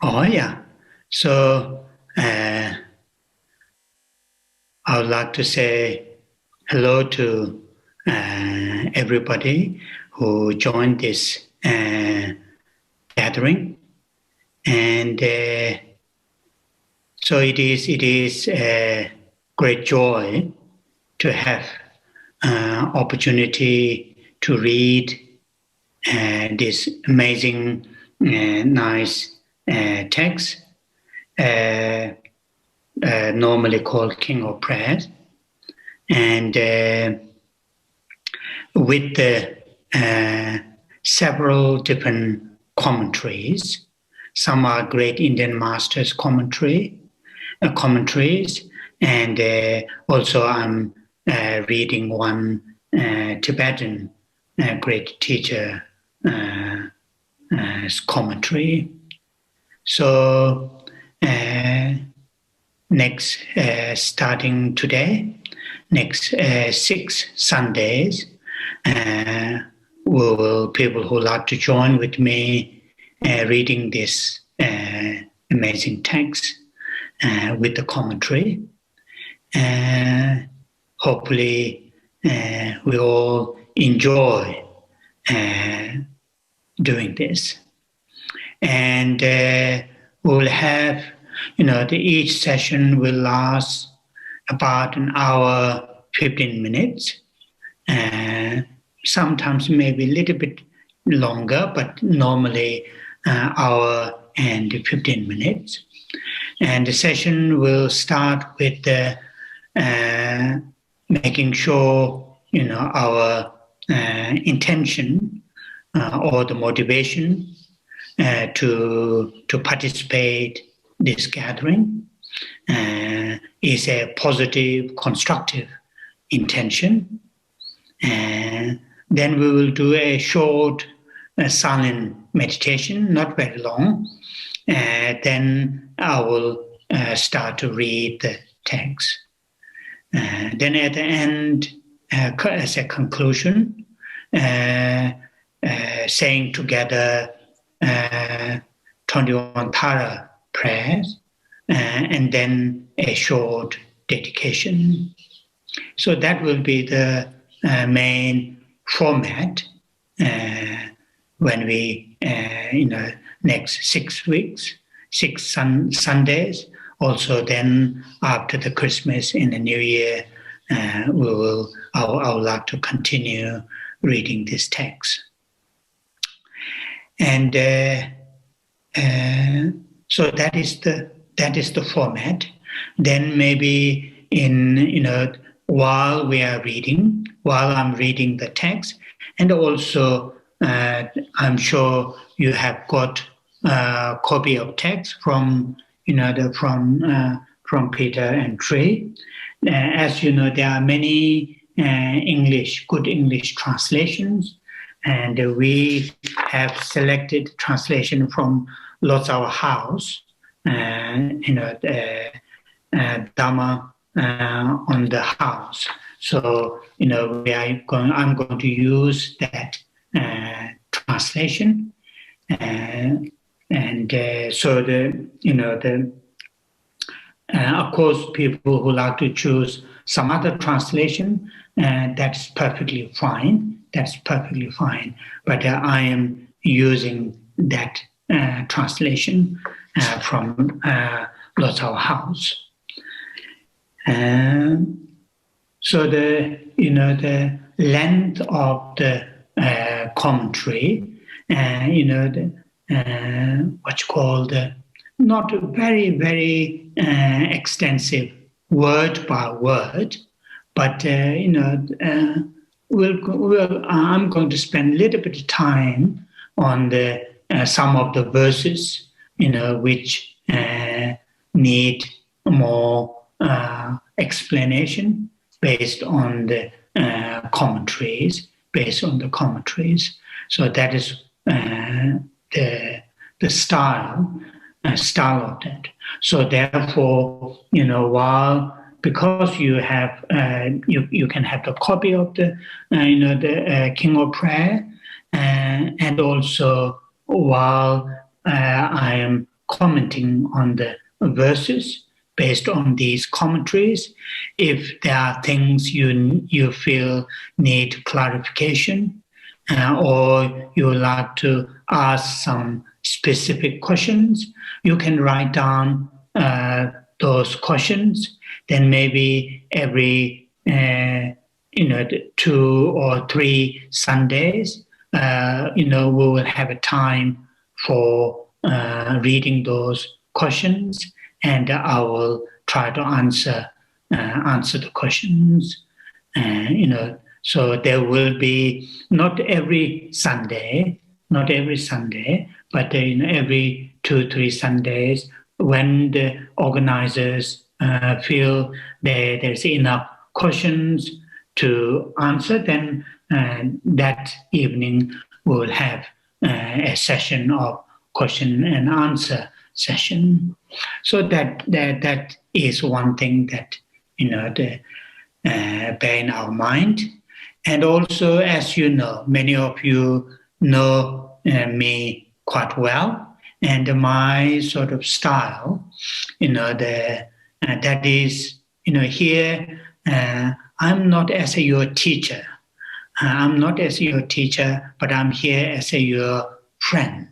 Oh, yeah. So I would like to say hello to everybody who joined this gathering. And so it is a great joy to have opportunity to read this amazing, nice text, uh, normally called King of Prayers, and with the several different commentaries. Some are great Indian masters commentaries, and also I'm reading one Tibetan great teacher commentary. So next, starting today, next 6 Sundays, people who like to join with me reading this amazing text with the commentary. Hopefully, we all enjoy doing this. And we'll have, each session will last about an hour, 15 minutes. Sometimes maybe a little bit longer, but normally hour and 15 minutes. And the session will start with making sure, our intention or the motivation to participate this gathering is a positive, constructive intention. Then we will do a short silent meditation, not very long. Then I will start to read the text. Then at the end, as a conclusion, saying together 21 Tara prayers, and then a short dedication. So that will be the main format when we, next 6 weeks, 6 Sundays. Also, then after the Christmas in the New Year, I would like to continue reading this text. And so that is the format. Then maybe while I'm reading the text, and also I'm sure you have got a copy of text from from Peter and Trey. As you know, there are many good English translations, and we have selected translation from Lord's Our House, Dhamma on the house. So, I'm going to use that translation, so of course, people who like to choose some other translation, that's perfectly fine. But I am using that translation from Lord's Our House. So the length of the commentary, not very, very extensive word by word, but I'm going to spend a little bit of time on the some of the verses, which need more explanation based on the commentaries. So that is the style of that. So therefore, because you have you can have the copy of the King of Prayer, and also while I am commenting on the verses based on these commentaries. If there are things you feel need clarification, or you would like to ask some specific questions, you can write down those questions. Then maybe every 2 or 3 Sundays, we will have a time for reading those questions, and I will try to answer the questions. So there will be not every Sunday, but every 2-3 Sundays, when the organizers feel there's enough questions to answer, then that evening we'll have a session of question and answer session. So that is one thing that bear in our mind. And also, as you know, many of you know me quite well, and my sort of style, that is, here, I'm not as your teacher. I'm not as your teacher, but I'm here as your friend.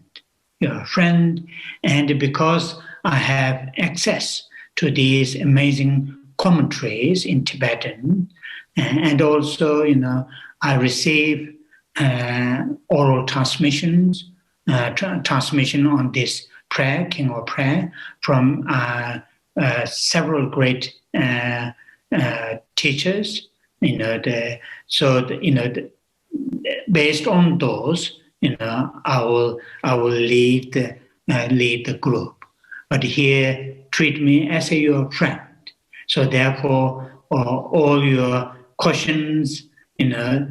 Your friend, and because I have access to these amazing commentaries in Tibetan, and also, I receive oral transmissions, transmission on this prayer, King of Prayer, from several great teachers. Based on those, I will lead the group. But here, treat me as your friend. So therefore, all your questions,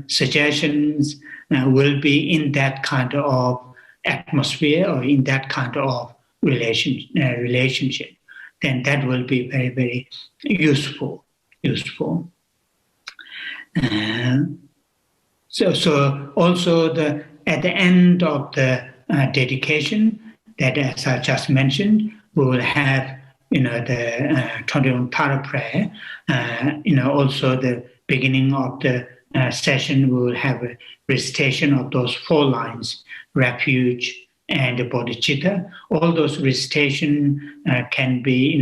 suggestions will be in that kind of atmosphere or in that kind of relationship. Then that will be very, very useful. So also at the end of the dedication, that as I just mentioned, we will have the 21 para prayer. Also the beginning of the session, we will have a recitation of those 4 lines: refuge and bodhicitta. All those recitation can be,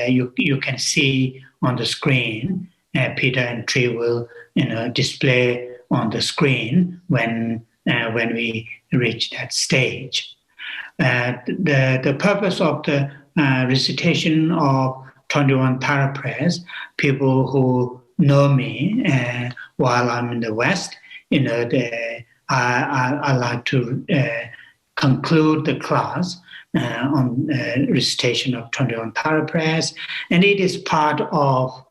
you can see on the screen. Peter and Tree will, display on the screen when we reach that stage. The purpose of the recitation of 21 para prayers, people who know me while I'm in the West, I like to conclude the class on recitation of 21 para prayers, and it is part of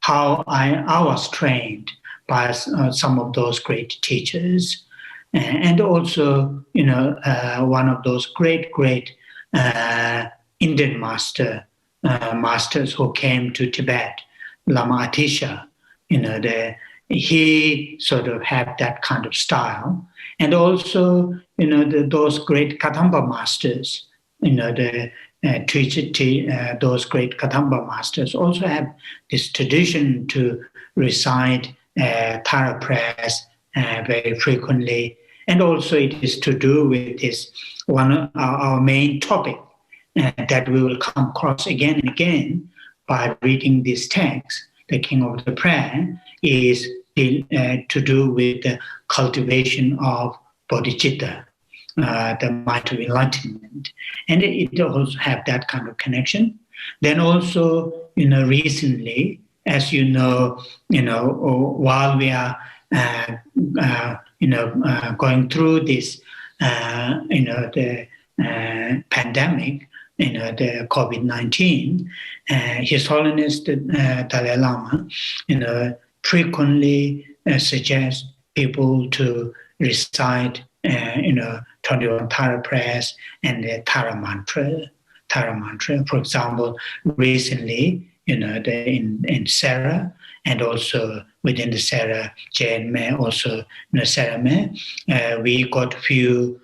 how I was trained by some of those great teachers, and also one of those great Indian masters who came to Tibet, Lama Atisha. He sort of had that kind of style, and also those great Kadamba masters, those great Kadamba masters also have this tradition to recite para prayers very frequently, and also it is to do with this our main topic that we will come across again and again by reading this text. The King of the Prayer is to do with the cultivation of bodhicitta, the mind of enlightenment, and it also have that kind of connection. Then also, recently, as while we are going through this, the pandemic, the COVID-19, His Holiness the Dalai Lama, frequently suggests people to recite, 21 Tara prayers and the Tara mantra. For example, recently, in Sarah, and also within the Sarah Jain also Sarah we got a few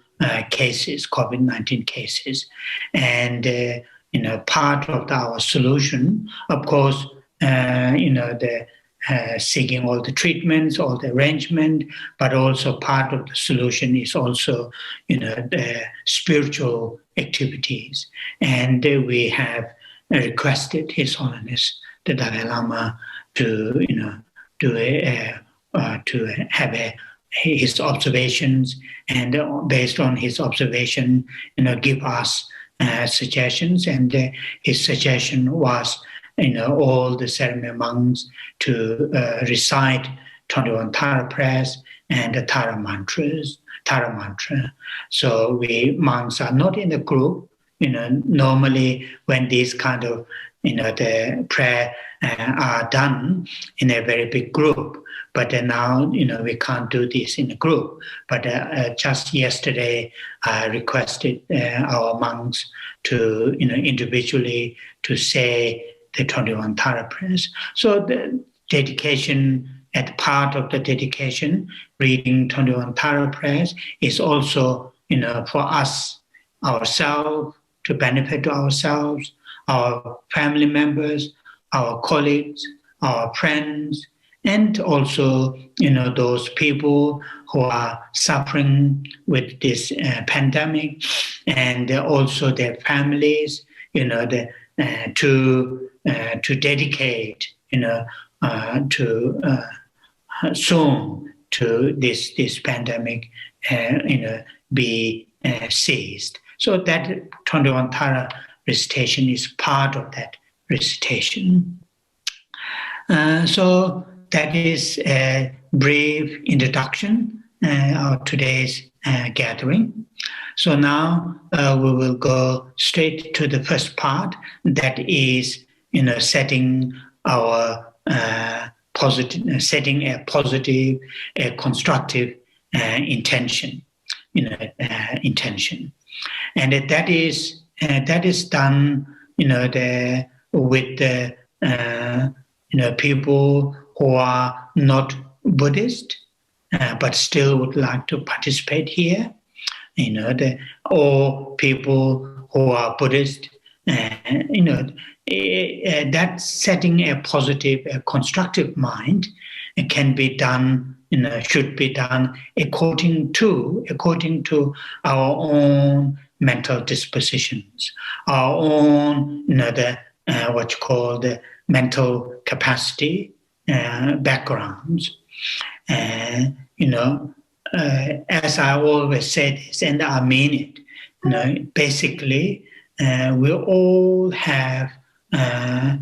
cases, COVID-19 cases. And, part of our solution, of course, the seeking all the treatments, all the arrangement, but also part of the solution is also, the spiritual activities. And we have requested His Holiness the Dalai Lama to, to have his observations, and based on his observation, give us suggestions. And his suggestion was, all the ceremony monks to recite 21 Tara prayers and the Tara mantra. So we monks are not in a group. Normally when these kind of, the prayer are done in a very big group. But now, we can't do this in a group. But just yesterday, I requested our monks to, individually to say the 21 Tara prayers. So the dedication, at part of the dedication, reading 21 Tara prayers is also, for us, ourselves, to benefit ourselves, our family members, our colleagues, our friends, and also, those people who are suffering with this pandemic, and also their families, to dedicate, to soon to this pandemic, be ceased. So that 21 Tara recitation is part of that recitation. So that is a brief introduction of today's gathering. So now we will go straight to the first part, that is, setting our setting a positive, a constructive intention, intention, and that is done, with the people who are not Buddhist, but still would like to participate here, or people who are Buddhist, that setting a positive, a constructive mind can be done, should be done according to our own mental dispositions, our own, what you call the mental capacity, backgrounds. As I always say this, and I mean it, basically, we all have the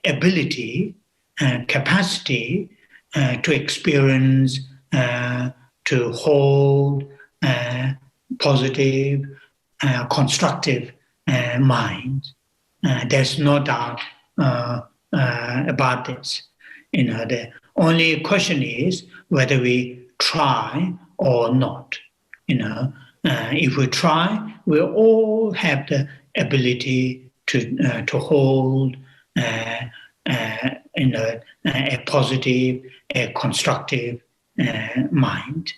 ability and capacity to experience, to hold positive, constructive minds. There's no doubt about this. The only question is whether we try or not. If we try, we all have the ability to hold a positive, a constructive mind.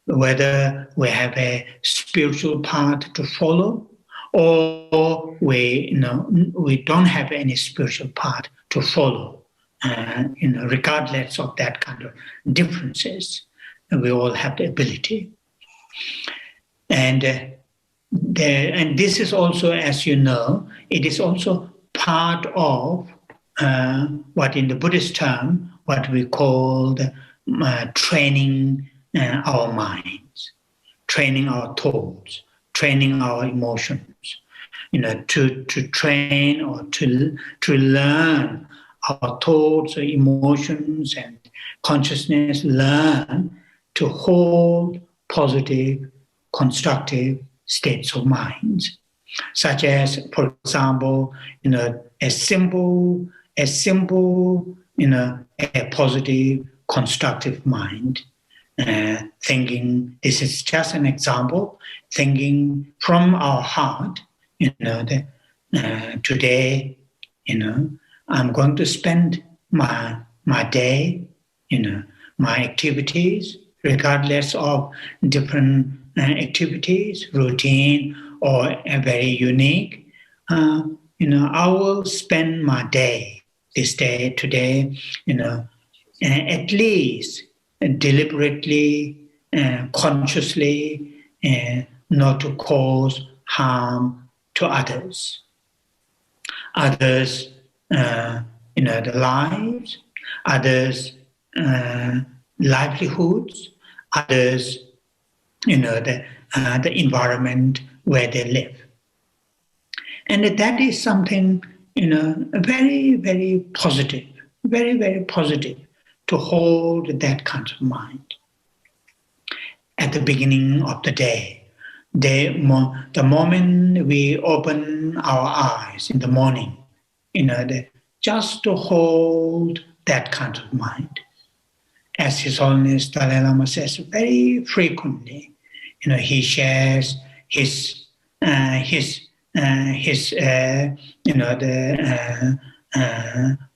Whether we have a spiritual path to follow, or we don't have any spiritual path to follow. Regardless of that kind of differences, we all have the ability. And this is also, as you know, it is also part of what in the Buddhist term, what we call the, training our minds, training our thoughts, training our emotions, to train or to learn our thoughts, or emotions, and consciousness, learn to hold positive, constructive states of minds, such as, for example, a simple, a positive, constructive mind, thinking. This is just an example. Thinking from our heart, today, I'm going to spend my day, my activities, regardless of different activities, routine, or very unique. I will spend my day, this day, today, at least deliberately, consciously, not to cause harm to others. Others, the lives, others, livelihoods, others, the environment where they live. And that is something, very, very positive, very, very positive to hold that kind of mind. At the beginning of the day, the moment we open our eyes in the morning, just to hold that kind of mind. As His Holiness Dalai Lama says very frequently, he shares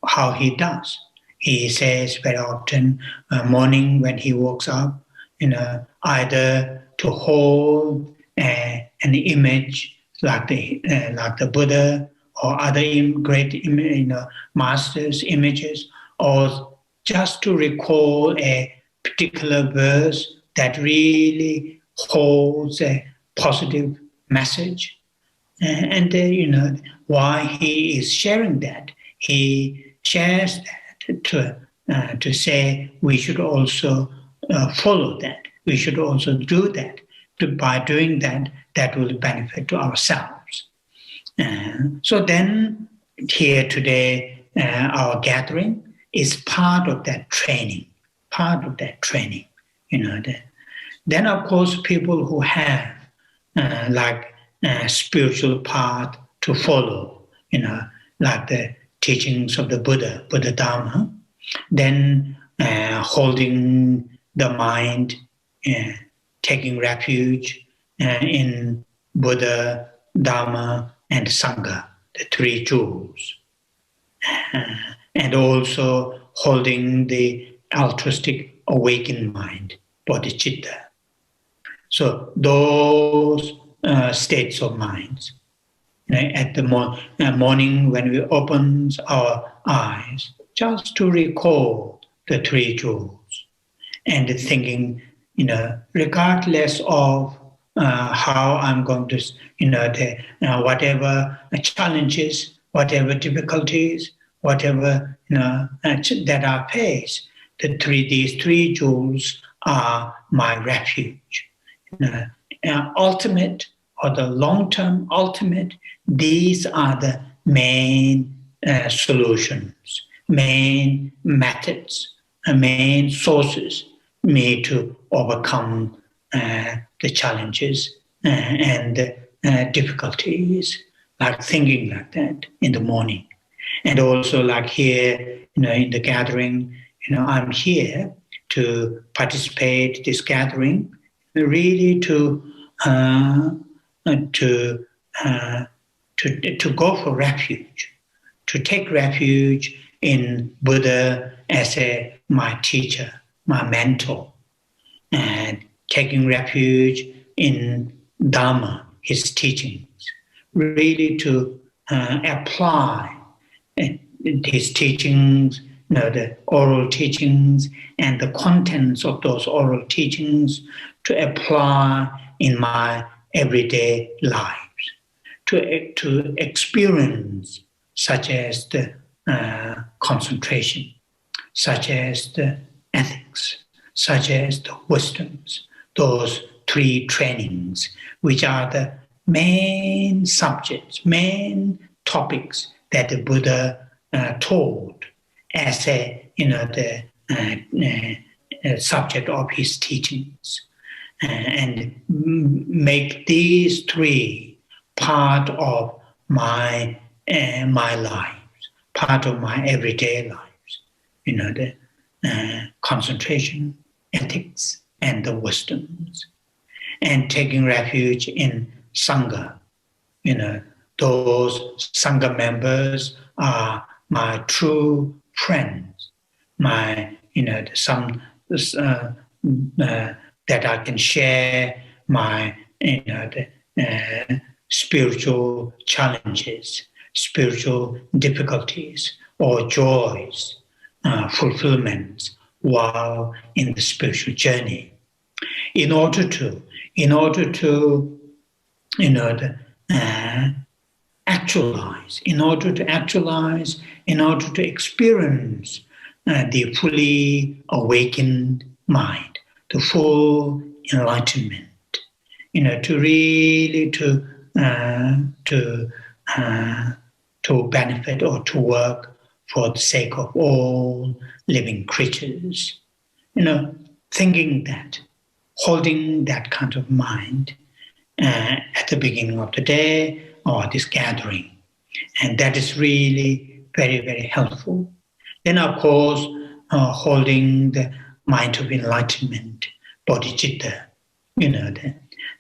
how he does. He says very often, morning when he wakes up, either to hold an image like the Buddha or other great masters' images, or just to recall a particular verse that really holds a positive message. And why he is sharing that. He shares that to say we should also follow that. We should also do that. By doing that, that will benefit to ourselves. So then, here today, our gathering is part of that training. Part of that training. Then, of course, people who have spiritual path to follow, like the teachings of the Buddha Dharma, then holding the mind, taking refuge in Buddha, Dharma, and Sangha, the three jewels, and also holding the altruistic awakened mind, bodhicitta. So those states of minds, at the morning when we open our eyes, just to recall the three jewels, and thinking, regardless of how I'm going to, whatever challenges, whatever difficulties, whatever that I face, these three jewels are my refuge. Ultimate or the long-term ultimate, these are the main solutions, main methods, main sources made to overcome the challenges and difficulties, like thinking like that in the morning. And also like here, in the gathering, I'm here to participate in this gathering, really to go for refuge, to take refuge in Buddha as my teacher, my mentor, and taking refuge in Dharma, his teachings, really to apply his teachings, the oral teachings and the contents of those oral teachings to apply in my everyday lives, to experience, such as the concentration, such as the ethics, such as the wisdoms, those three trainings, which are the main subjects, main topics that the Buddha taught as the subject of his teachings, and make these three part of my lives, part of my everyday lives. The concentration, ethics, and the wisdoms, and taking refuge in Sangha. Those Sangha members are my true friends, my that I can share my spiritual challenges, spiritual difficulties, or joys, fulfillments while in the spiritual journey. In order to actualize, in order to experience the fully awakened mind, the full enlightenment, to really to benefit or to work for the sake of all living creatures. Thinking that, holding that kind of mind at the beginning of the day or this gathering. And that is really very, very helpful. Then, of course, holding the mind of enlightenment, bodhicitta, the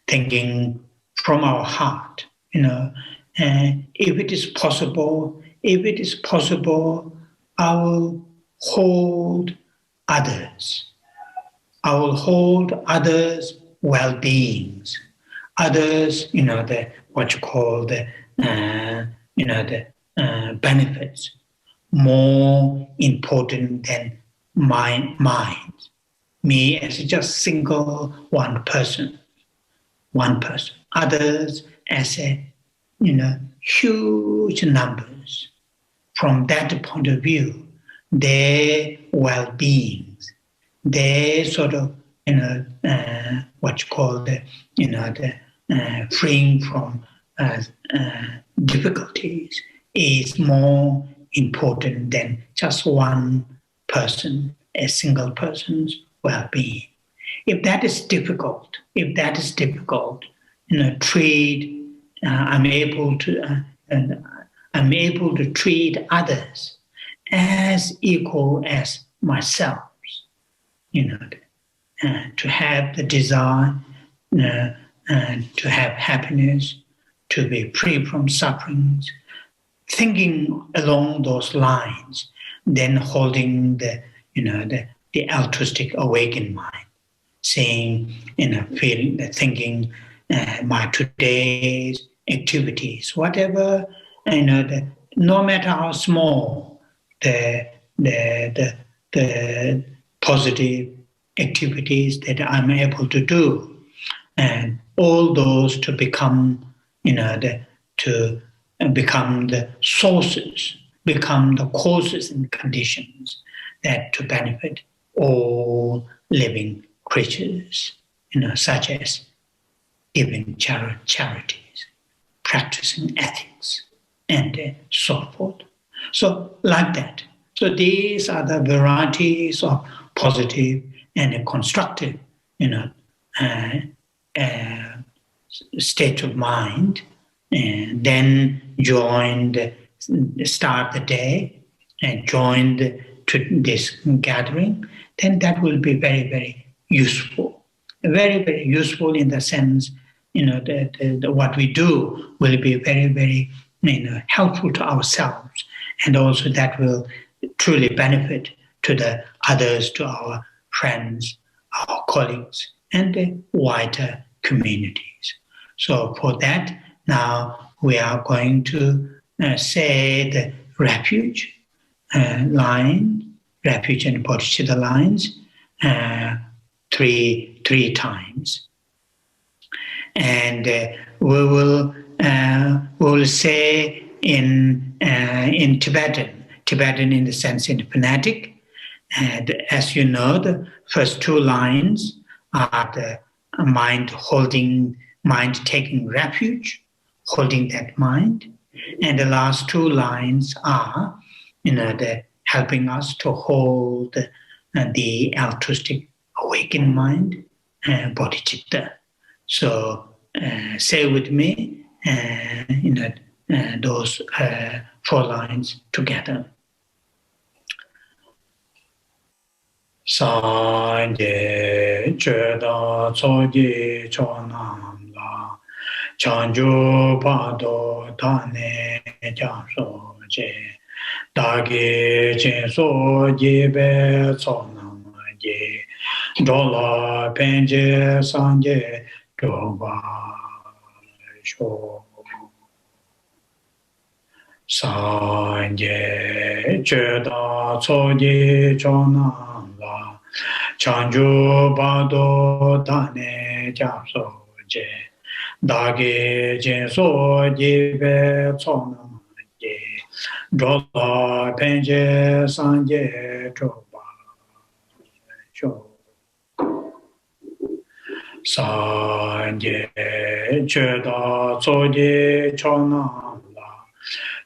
thinking from our heart, if it is possible, I will hold others. I will hold others' well-beings, others, what you call the benefits, more important than my mind. Me as just single one person. Others as a huge numbers. From that point of view, their well-beings, their sort of what you call the freeing from difficulties is more important than just one person, a single person's well-being. If that is difficult, I'm able to treat others as equal as myself. To have the desire, to have happiness, to be free from sufferings, thinking along those lines, then holding the altruistic awakened mind, saying, feeling, thinking, my today's activities, whatever, no matter how small, the positive activities that I'm able to do, and all those to become, become the sources, become the causes and conditions that to benefit all living creatures, such as giving charities, practicing ethics, and so forth. So like that. So these are the varieties of positive and constructive, state of mind, and then start the day and join this gathering, then that will be very, very useful. Very, very useful in the sense, what we do will be very, very, helpful to ourselves, and also that will truly benefit to the others, to our friends, our colleagues, and the wider communities. So for that, now we are going to say the refuge line, refuge and bodhicitta lines three times, and we will say in Tibetan in the sense in phonetic. And as you know, the first two lines are the mind taking refuge, holding that mind. And the last two lines are, the helping us to hold the altruistic awakened mind, bodhicitta. So say with me, those four lines together. Sanje chöda tsogi chonam la chanju pado tane janso je dagi chenso jibe tsonam je Dola penje sanje doba sho sanje cheda tsoji chona la chanju bado dane japso je dage jenso jibe tsona je dola penje sanje doba sho Sanje cheda tsoji chona la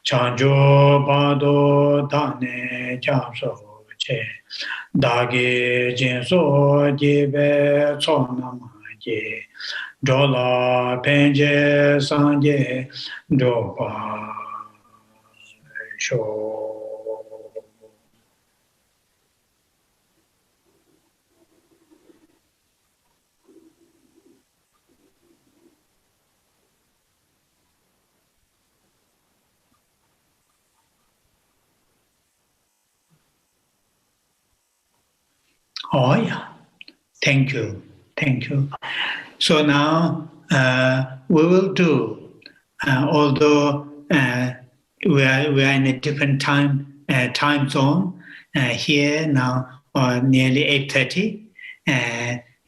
chanjo bado dane japso che dagi jinso jibe tsona je dola penje sanje dopa sho. Oh, yeah. Thank you. Thank you. So now we will do, although we are in a different time zone here now, nearly 8:30,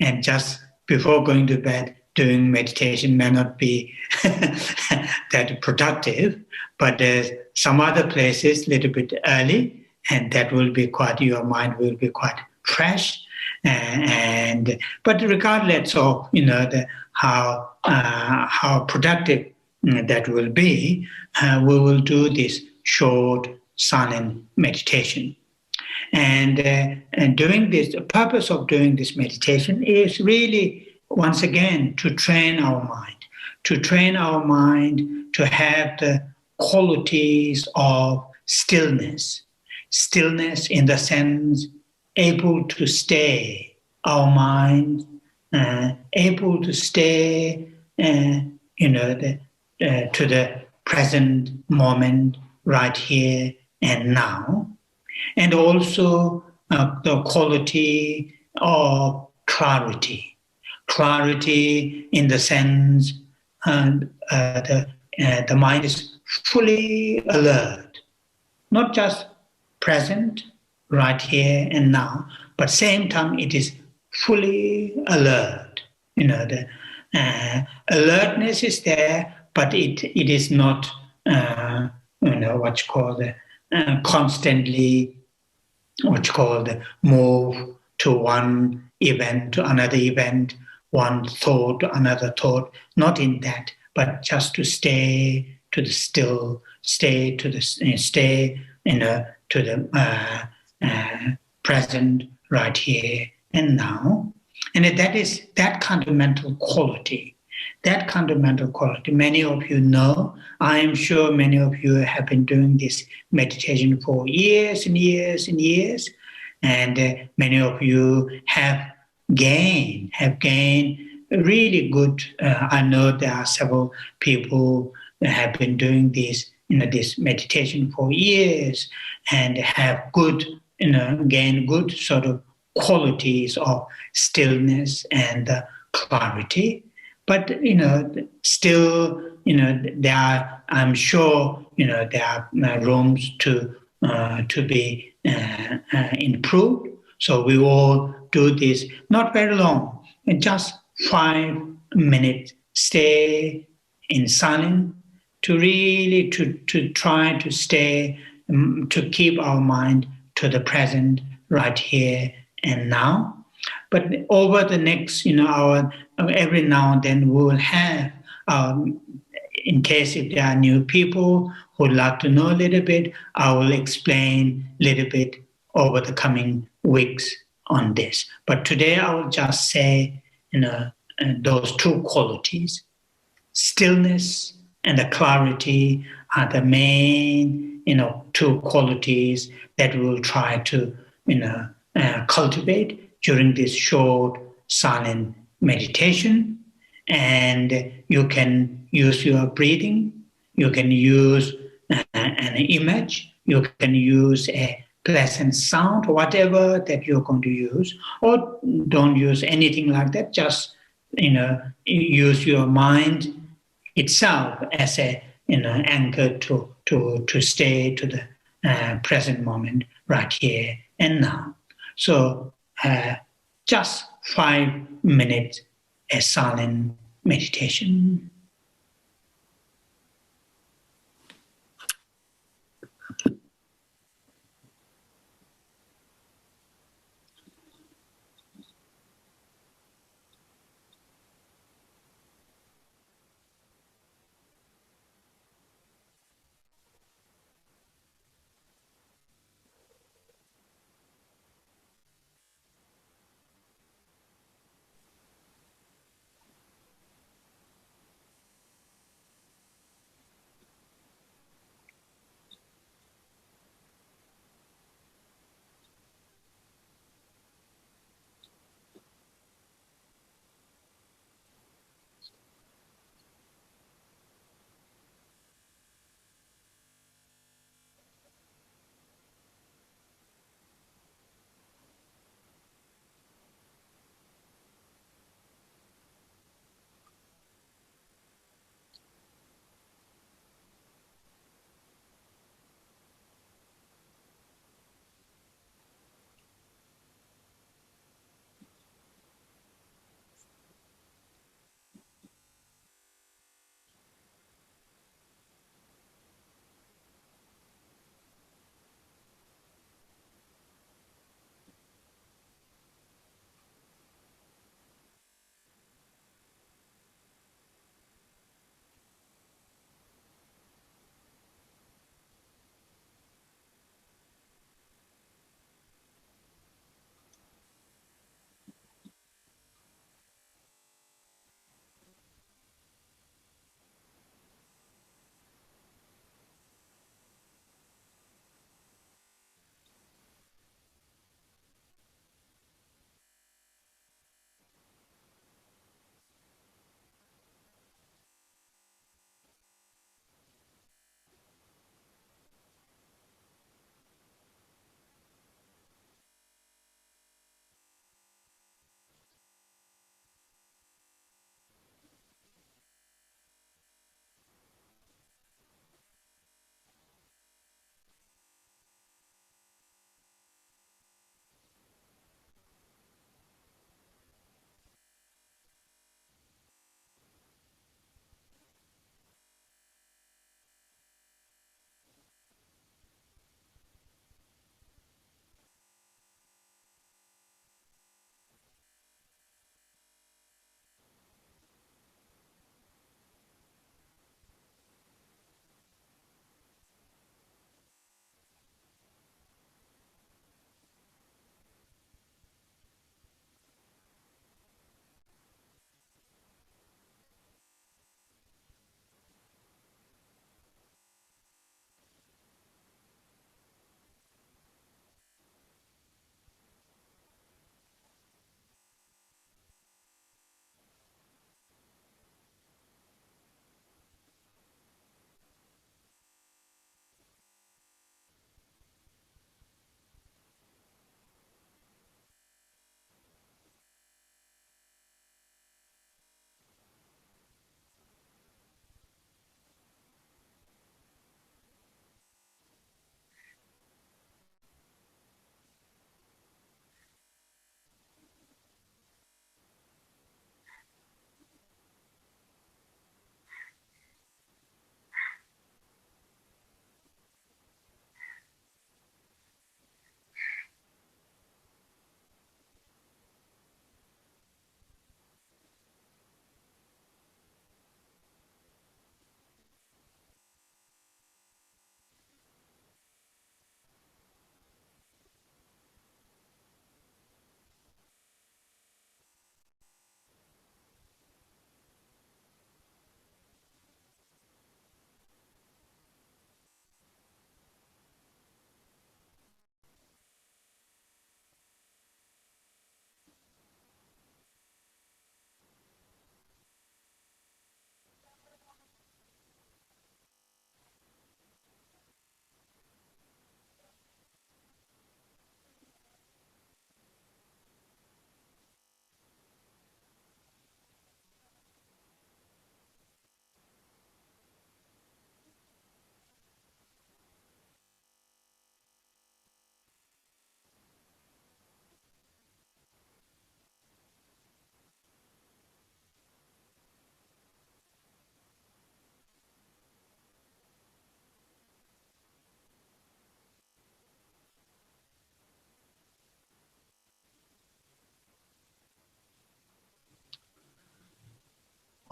and just before going to bed, doing meditation may not be that productive, but there's some other places a little bit early, and that will be quite, your mind will be quite fresh, but regardless of how productive that will be, we will do this short silent meditation. And doing this, the purpose of doing this meditation is really, once again, to train our mind, to have the qualities of stillness in the sense able to stay our mind, able to stay, to the present moment, right here and now, and also the quality of clarity in the sense the mind is fully alert, not just present, right here and now, but same time it is fully alert. The alertness is there, but it is not what you call the constantly what you call the move to one event to another event, one thought to another thought. Not in that, but just to stay to the still, stay to the to the present, right here and now. And that is that kind of mental quality. That kind of mental quality, many of you know. I am sure many of you have been doing this meditation for years and years and years. And many of you have gained really good. I know there are several people that have been doing this, this meditation for years and have good, gain good sort of qualities of stillness and clarity. But still, there are, I'm sure, there are rooms to be improved. So we all do this, not very long, just 5 minutes. Stay in silence to really to try to stay, to keep our mind to the present, right here and now. But over the next, hour, every now and then we will have, in case if there are new people who would like to know a little bit, I will explain a little bit over the coming weeks on this. But today I will just say, those two qualities, stillness and the clarity, are the main, two qualities that we will try to, cultivate during this short silent meditation. And you can use your breathing, you can use an image, you can use a pleasant sound, whatever that you're going to use, or don't use anything like that. Just use your mind itself as a anchor to stay to the present moment right here and now. So just 5 minutes a silent meditation.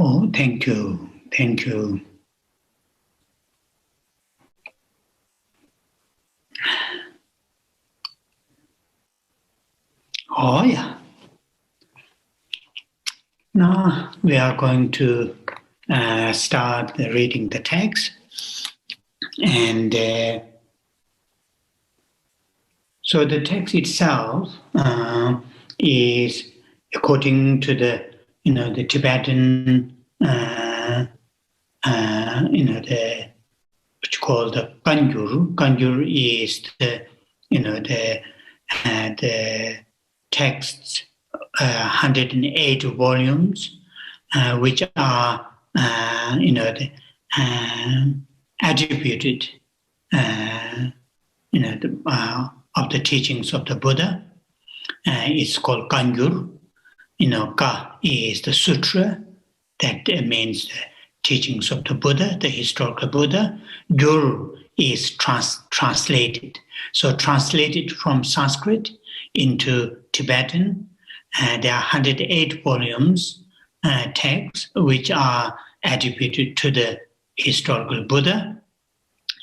Oh, thank you. Thank you. Oh, yeah. Now we are going to start reading the text. And so the text itself is according to the, the Tibetan, the which called the Kangyur. Kangyur is the, the texts, 108 volumes, which are, attributed, of the teachings of the Buddha. It's called Kangyur. Ka is the sutra, that means the teachings of the Buddha, the historical Buddha. Gyur is translated. So translated from Sanskrit into Tibetan. There are 108 volumes, texts, which are attributed to the historical Buddha.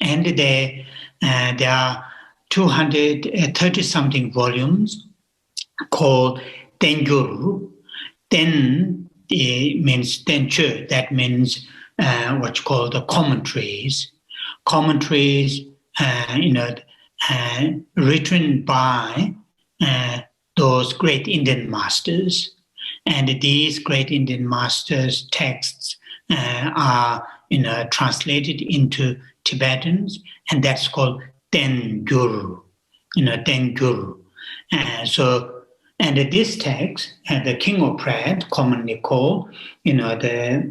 And there are 230-something volumes called Tengyur. Ten means Tenchu, that means what's called the commentaries. Commentaries, written by those great Indian masters. And these great Indian masters' texts are, translated into Tibetans, and that's called Tengyur. Tengyur. And this text, the King of Prayer, commonly called, within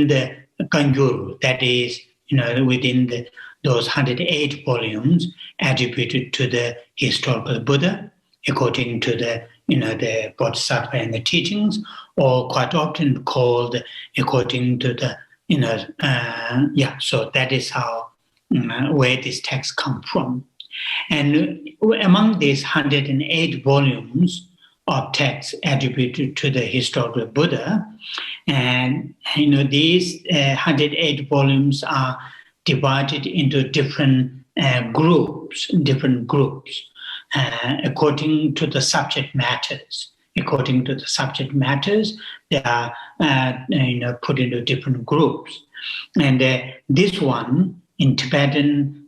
the Kangyur, that is, within those 108 volumes attributed to the historical Buddha, according to the, the bodhisattva and the teachings, or quite often called according to the, so that is how, where this text comes from. And among these 108 volumes of texts attributed to the historical Buddha, and these 108 volumes are divided into different groups, according to the subject matters. According to the subject matters, they are put into different groups. And this one, in Tibetan,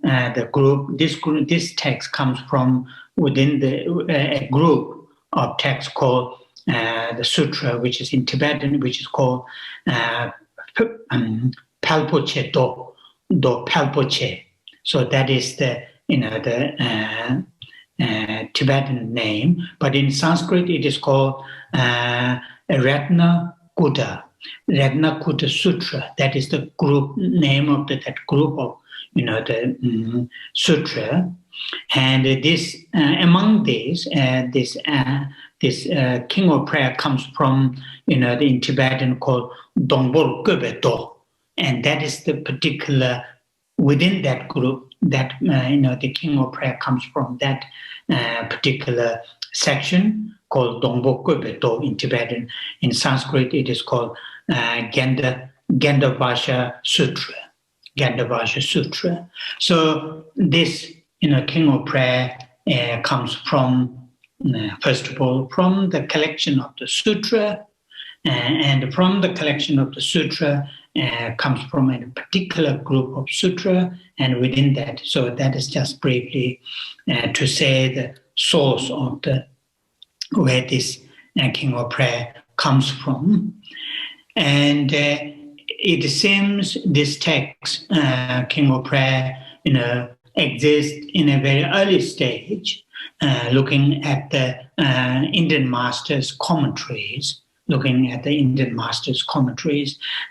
this text comes from within a group of texts called the sutra, which is in Tibetan, which is called Palpoche Do Palpoche. So that is the Tibetan name, but in Sanskrit it is called Ratna Kutta Sutra. That is the group name of that group of the sutra. And this among these, this King of Prayer comes from in Tibetan called Dongbol Gobedo, and that is the particular within that group that the King of Prayer comes from that particular section called Dongbol Gobedo in Tibetan. In Sanskrit, it is called Gandavasha Sutra. Gandavasha Sutra. So this, King of Prayer comes from, first of all, from the collection of the sutra, and from the collection of the sutra comes from a particular group of sutra, and within that, so that is just briefly to say the source of where this King of Prayer comes from. And it seems this text, King of Prayer, exists in a very early stage, looking at the Indian masters' commentaries.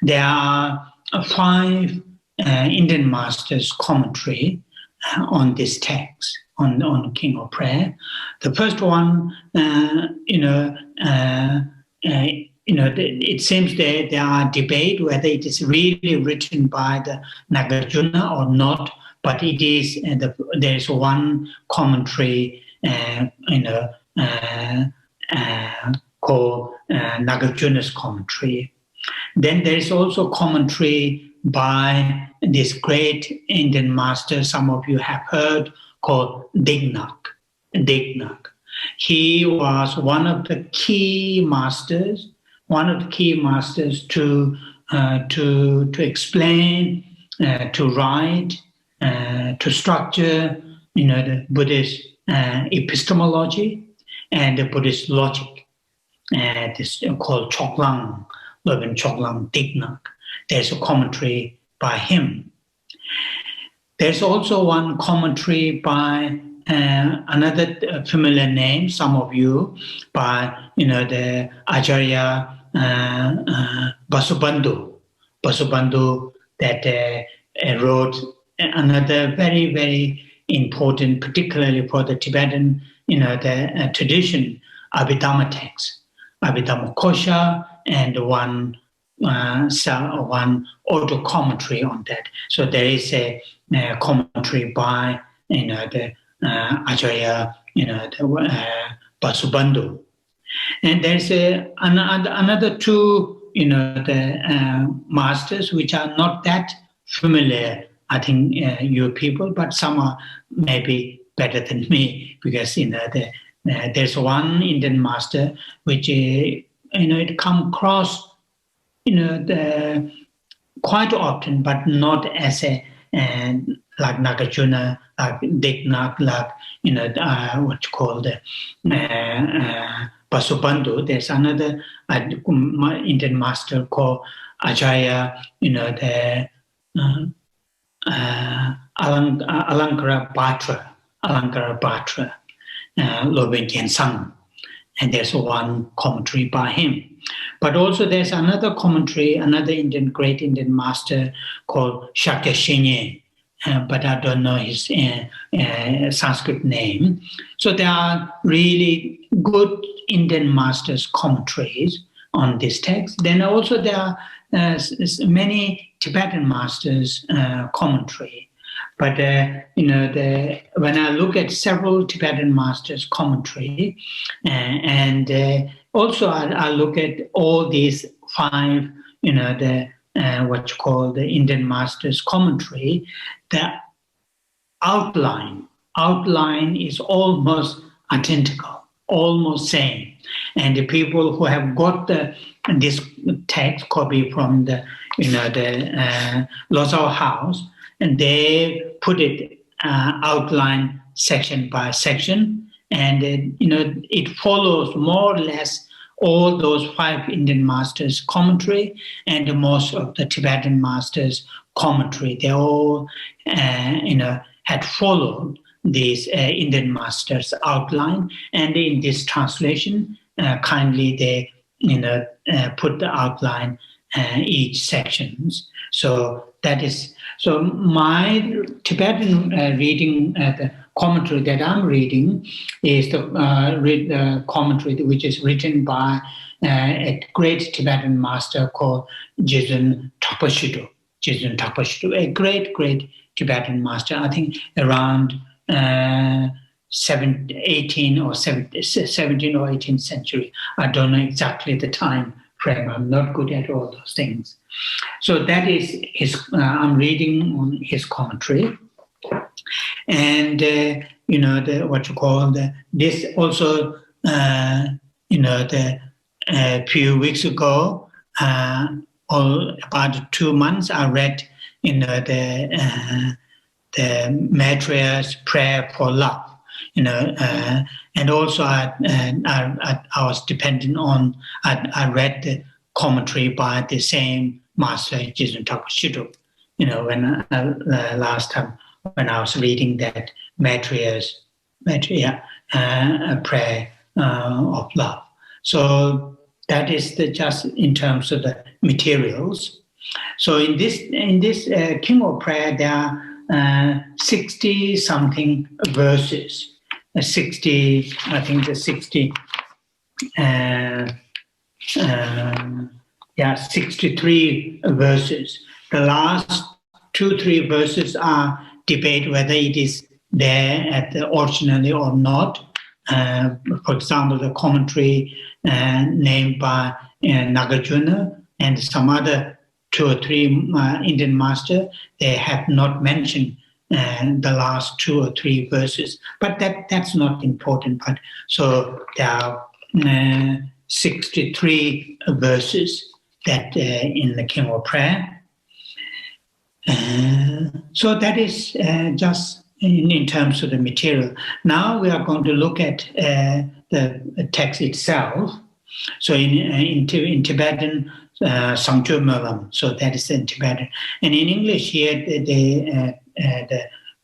There are 5 Indian masters' commentary on this text, on King of Prayer. The first one, it seems there are debate whether it is really written by the Nagarjuna or not, but it is. There is one commentary, called Nagarjuna's commentary. Then there is also commentary by this great Indian master, some of you have heard, called Dignak. He was one of the key masters to explain, to write, to structure, the Buddhist epistemology and the Buddhist logic. This is called Choklang, Lobin Choklang Dignak. There's a commentary by him. There's also one commentary by another familiar name, some of you, by the Acharya Vasubandhu that wrote another very, very important, particularly for the Tibetan, the tradition, Abhidhamma text, Abhidhamma Kosha, and one auto commentary on that. So there is a commentary by the Acharya Vasubandhu, and there's another two the masters which are not that familiar, I think, you people, but some are maybe better than me, because there's one Indian master which it come across quite often, but not as a like Nagarjuna, like Dignak, like what you call the Vasubandhu. There's another Indian master called Acharya, the Alankara Batra, Lobin Gensang, and there's one commentary by him. But also there's another commentary, another great Indian master called Shakya Shinye, but I don't know his Sanskrit name. So there are really good Indian masters' commentaries on this text. Then also there are many Tibetan masters' commentary. But when I look at several Tibetan masters' commentary, and also I look at all these five, what you call the Indian masters' commentary, the outline is almost identical, almost same. And the people who have got this text copy from the Losao house, and they put it outline section by section, and it follows more or less all those five Indian masters' commentary and most of the Tibetan masters' commentary. They all had followed this Indian masters' outline, and in this translation, kindly they put the outline each sections. So that is, so my Tibetan reading, the commentary that I'm reading is the commentary which is written by a great Tibetan master called Jetsun Drakpa Shedrup, a great Tibetan master, I think around 17th or 18th century. I don't know exactly the time frame. I'm not good at all those things. So that is his. I'm reading on his commentary, and what you call this also. A few weeks ago, or about 2 months, I read the Maitriya's prayer for love. And also I was dependent on, I read the commentary by the same master, Jetsun Drakpa Shedrup, when last time when I was reading that Maitriya prayer of love. So that is just in terms of the materials. So in this King of Prayer, there are 60 something verses. 63 verses. The last 2-3 verses are debate whether it is there originally or not. for example, the commentary named by Nagarjuna and some other 2 or 3 Indian masters, they have not mentioned the last 2 or 3 verses, but that's not important. But so there are 63 verses that in the King of Prayer. So that is just in terms of the material. Now we are going to look at the text itself. So in Tibetan, Sangchömalam, so that is in Tibetan. And in English here,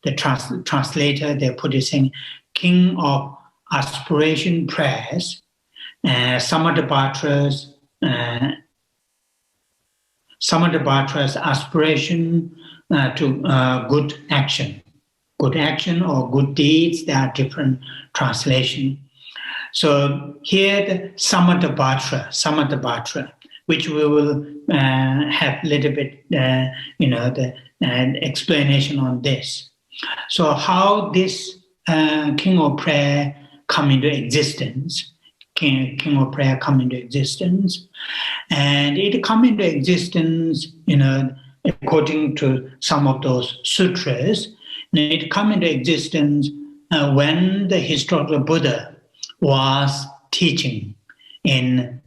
the translator, they put it saying, King of Aspiration Prayers, Samantabhadra's aspiration to good action. Good action or good deeds, there are different translations. So here the Samantabhadra, which we will have a little bit, the explanation on this. So how this King of Prayer come into existence, King of Prayer come into existence, and it come into existence, according to some of those sutras. It come into existence when the historical Buddha was teaching in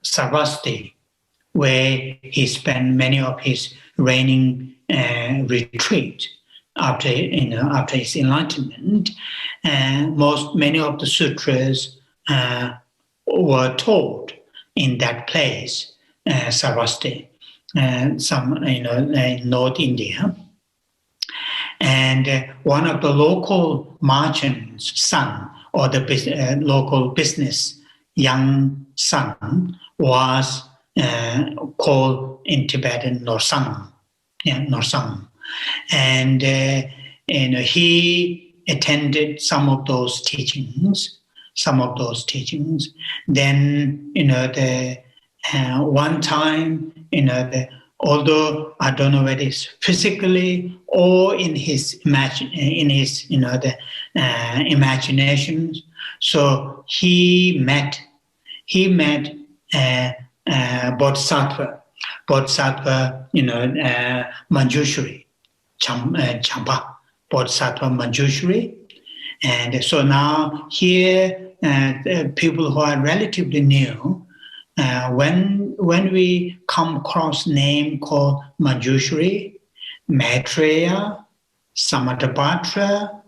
Sarvasti, where he spent many of his reigning retreat after his enlightenment. Many of the sutras were taught in that place, Sarvasti, some in North India. And one of the local merchant's son, or the local business young son, was called in Tibetan Norsang. Norsang. And he attended some of those teachings. Then, one time, although I don't know whether it's physically or in his imaginations, so he met bodhisattva, Manjushri, Champa, bodhisattva Manjushri. And so now here, people who are relatively new, when we come across name called Manjushri, Maitreya, Samantabhadra,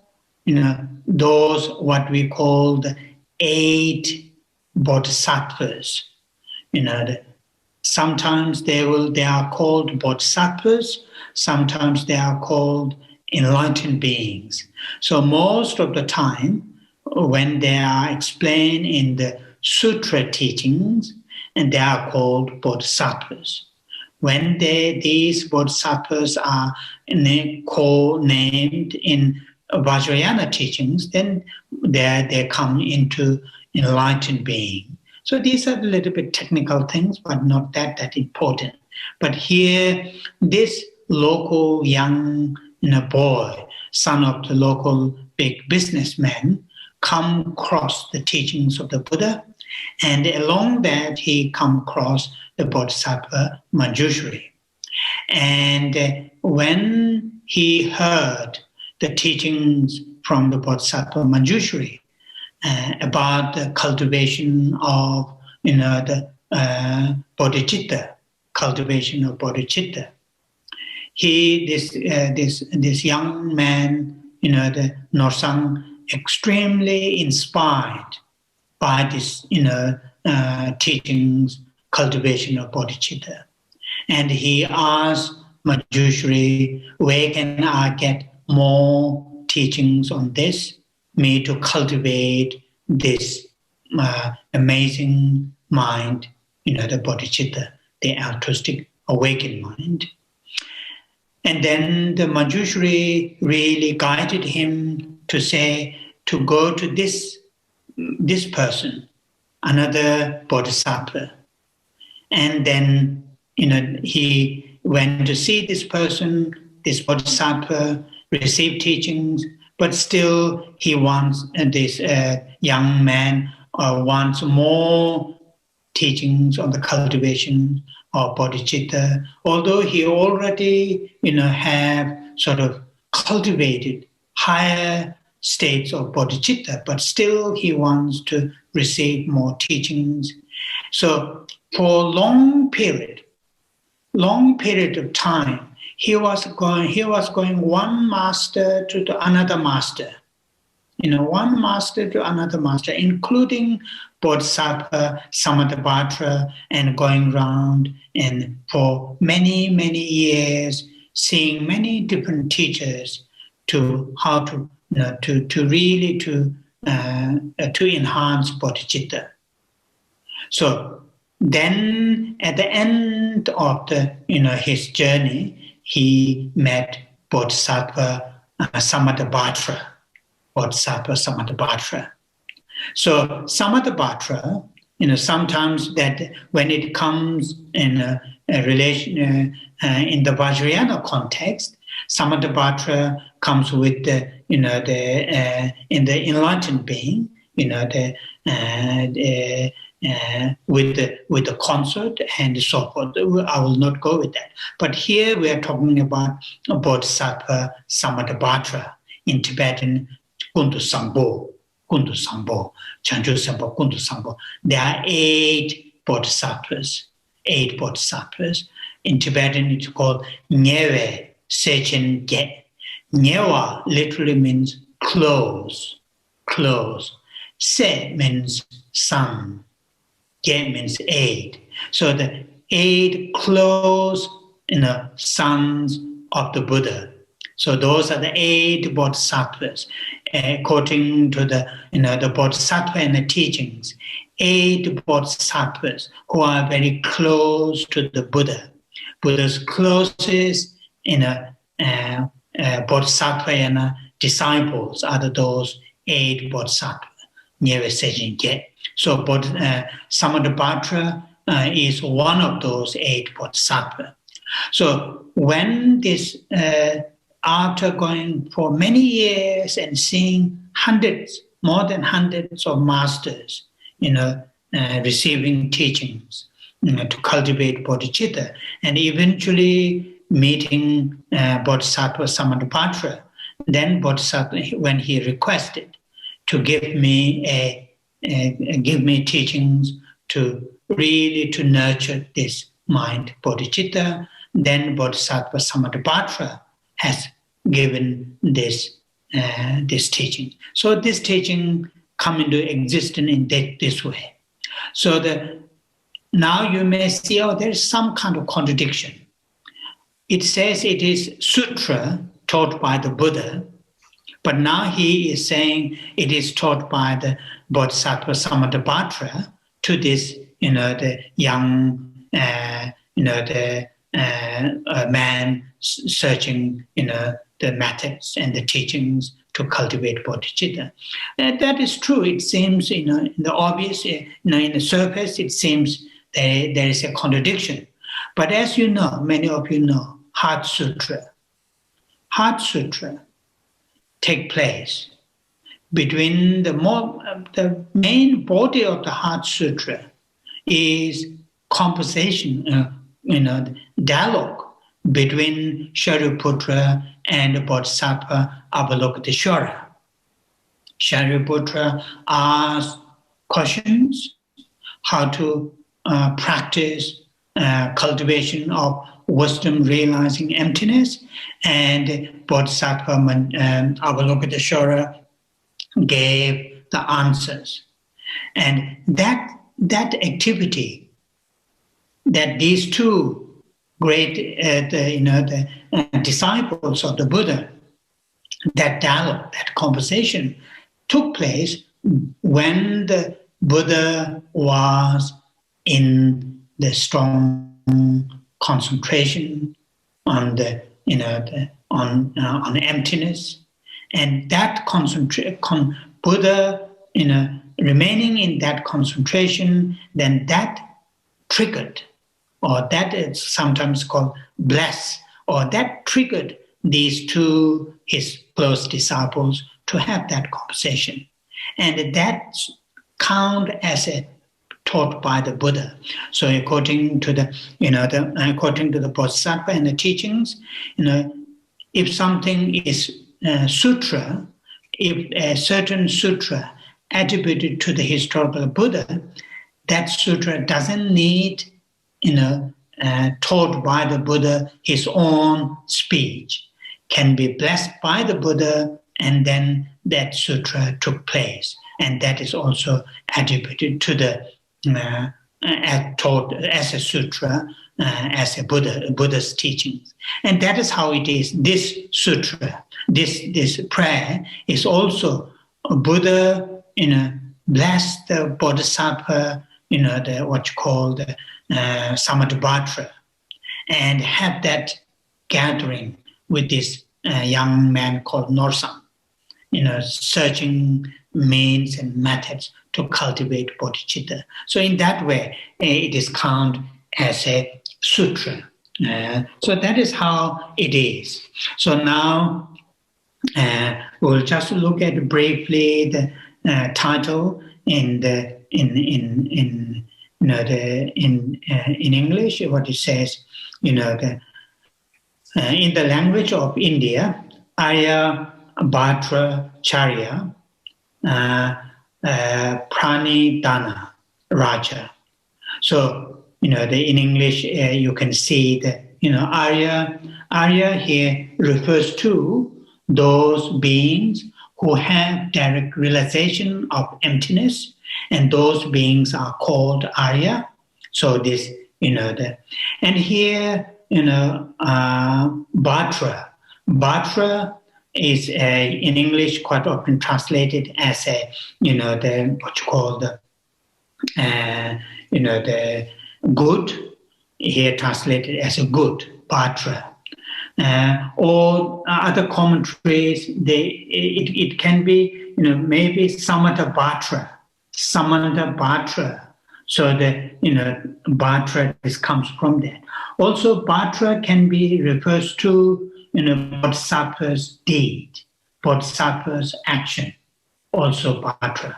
those what we call the 8 bodhisattvas. Sometimes they are called bodhisattvas, sometimes they are called enlightened beings. So most of the time, when they are explained in the sutra teachings, and they are called bodhisattvas. When these bodhisattvas are co-named in Vajrayana teachings, then they come into enlightened being. So these are a little bit technical things, but not that important. But here, this local young boy, son of the local big businessman, come across the teachings of the Buddha, and along that he come across the Bodhisattva Manjushri. And when he heard the teachings from the Bodhisattva Manjushri about the cultivation of the bodhicitta, cultivation of bodhicitta, this young man, the Norsang, extremely inspired by this, teachings, cultivation of bodhicitta. And he asked Manjushri, where can I get more teachings on this, me to cultivate this amazing mind, the bodhicitta, the altruistic awakened mind. And then the Manjushri really guided him to say, to go to this person, another bodhisattva. And then, he went to see this person, this bodhisattva, received teachings, but still he wants this young man wants more teachings on the cultivation of bodhicitta, although he already, have sort of cultivated higher states of bodhicitta, but still he wants to receive more teachings. So for a long period of time, he was going one master to another master, one master to another master, including Bodhisattva, Samantabhadra, and going around and for many, many years, seeing many different teachers to how to really to enhance bodhicitta. So then, at the end of his journey, he met Bodhisattva Samantabhadra. Bodhisattva Samantabhadra. So Samantabhadra, sometimes that when it comes in a relation in the Vajrayana context, Samantabhadra comes with the in the enlightened being, with the consort and so forth. I will not go with that. But here we are talking about Bodhisattva Samantabhadra, in Tibetan Kuntu Sambo, Chanchu Sambo, Kuntu Sambo. There are 8 bodhisattvas. In Tibetan it's called Nyewe Sechen Ge. Nyewa literally means close. Se means sun. Ge means 8. So the 8 close sons of the Buddha. So those are the 8 bodhisattvas, according to the bodhisattva and the teachings. 8 bodhisattvas who are very close to the Buddha. Buddha's closest bodhisattva and disciples are those 8 bodhisattvas. So Samantabhadra is one of those 8 bodhisattvas. So when this, after going for many years and seeing more than hundreds of masters, receiving teachings, to cultivate bodhicitta, and eventually meeting Bodhisattva Samantabhadra, then Bodhisattva, when he requested to give me teachings to really to nurture this mind bodhicitta, then Bodhisattva Samantabhadra has given this teaching. So this teaching come into existence in this way. So now you may see, there is some kind of contradiction. It says it is sutra taught by the Buddha, but now he is saying it is taught by the Bodhisattva Samantabhadra to this, the young, man searching, the methods and the teachings to cultivate bodhicitta. That is true. It seems, in the obvious, in the surface, it seems there is a contradiction. But as you know, many of you know, Heart Sutra take place between the main body of the Heart Sutra is conversation, dialogue between Shariputra and Bodhisattva Avalokiteshvara. Shariputra asks questions, how to practice cultivation of wisdom realizing emptiness, and Bodhisattva Avalokiteshvara gave the answers. And that activity, that these two great disciples of the Buddha, that dialogue, that conversation took place when the Buddha was in the strong concentration on the on emptiness, and that Buddha remaining in that concentration, then that triggered, or that is sometimes called bless, or that triggered these two, his close disciples, to have that conversation. And that count as a taught by the Buddha. So according to the, according to the bodhisattva and the teachings, if something is sutra, if a certain sutra attributed to the historical Buddha, that sutra doesn't need, taught by the Buddha, his own speech, can be blessed by the Buddha, and then that sutra took place. And that is also attributed to the taught as a sutra, as a Buddha's teachings. And that is how it is. This sutra, this prayer is also Buddha, bless the bodhisattva, the what you call the Samantabhadra, and have that gathering with this young man called Norsam, searching means and methods to cultivate bodhicitta. So in that way, it is counted as a sutra. So that is how it is. So now we'll just look at briefly the title in English. What it says, in the language of India, Arya Bhadra Charya Pranidhana Raja. So, in English, you can see that, Arya here refers to those beings who have direct realization of emptiness, and those beings are called Arya. So this, and here, Bhadra is in English quite often translated as a, what you call the, the good, here translated as a good, Bhadra. Or other commentaries, it can be, maybe Samantabhadra. So the, Bhadra, this comes from that. Also, Bhadra can be refers to, bodhisattva's deed, bodhisattva's action, also Bhadra.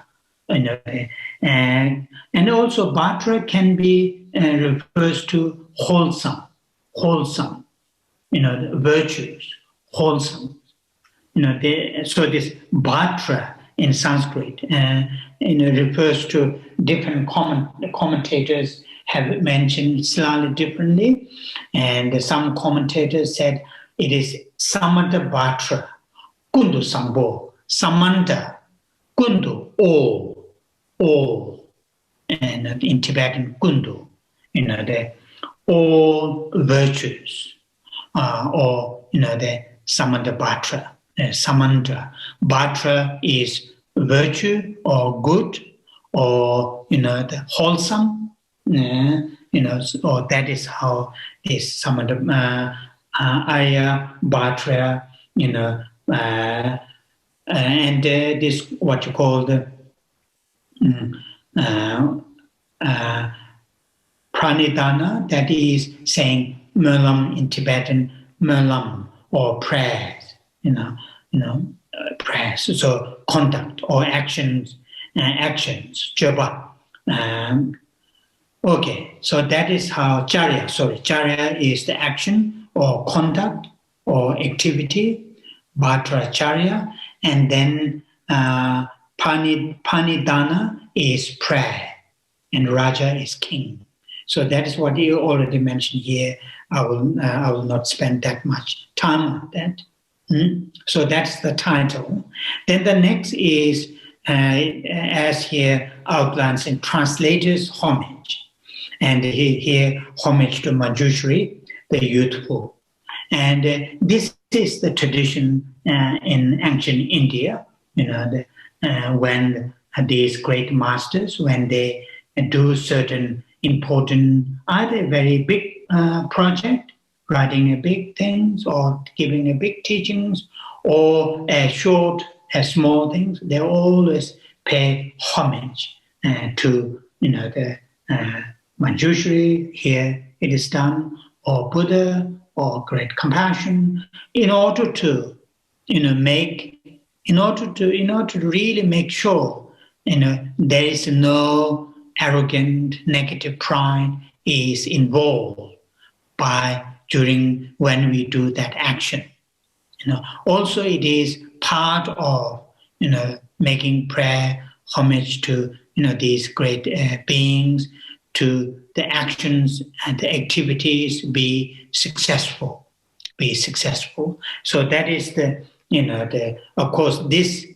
And also Bhadra can be refers to wholesome, virtues, wholesome. So this Bhadra in Sanskrit, refers to different commentators have mentioned slightly differently, and some commentators said it is Samantabhadra, Kundu Sambo, Samanta, Kundu, all, and in Tibetan Kundu, the all virtues, or the Samantabhadra. Samanta, Bhadra is virtue or good, or the wholesome, or that is how this Samanta, Arya, Bhadra, and this what you call the Pranidhana, that is saying Merlam in Tibetan, Merlam, or prayers, prayers. So conduct or actions, japa. Okay, so that is how Charya is the action or conduct or activity, Bhadracharya, and then Panidhana is prayer, and Raja is king. So that is what you already mentioned here. I will not spend that much time on that. So that's the title. Then the next is, as here outlines in translator's homage. And here homage to Manjushri, the youthful. And this is the tradition in ancient India, when these great masters, when they do certain important, either very big project, writing a big things or giving a big teachings, or a small things, they always pay homage to the Manjushri. Here it is done, or Buddha, or great compassion, in order to, in order to really make sure, there is no arrogant, negative pride is involved during when we do that action. Also it is part of, making prayer homage to, these great beings, to the actions and the activities be successful. So that is of course, this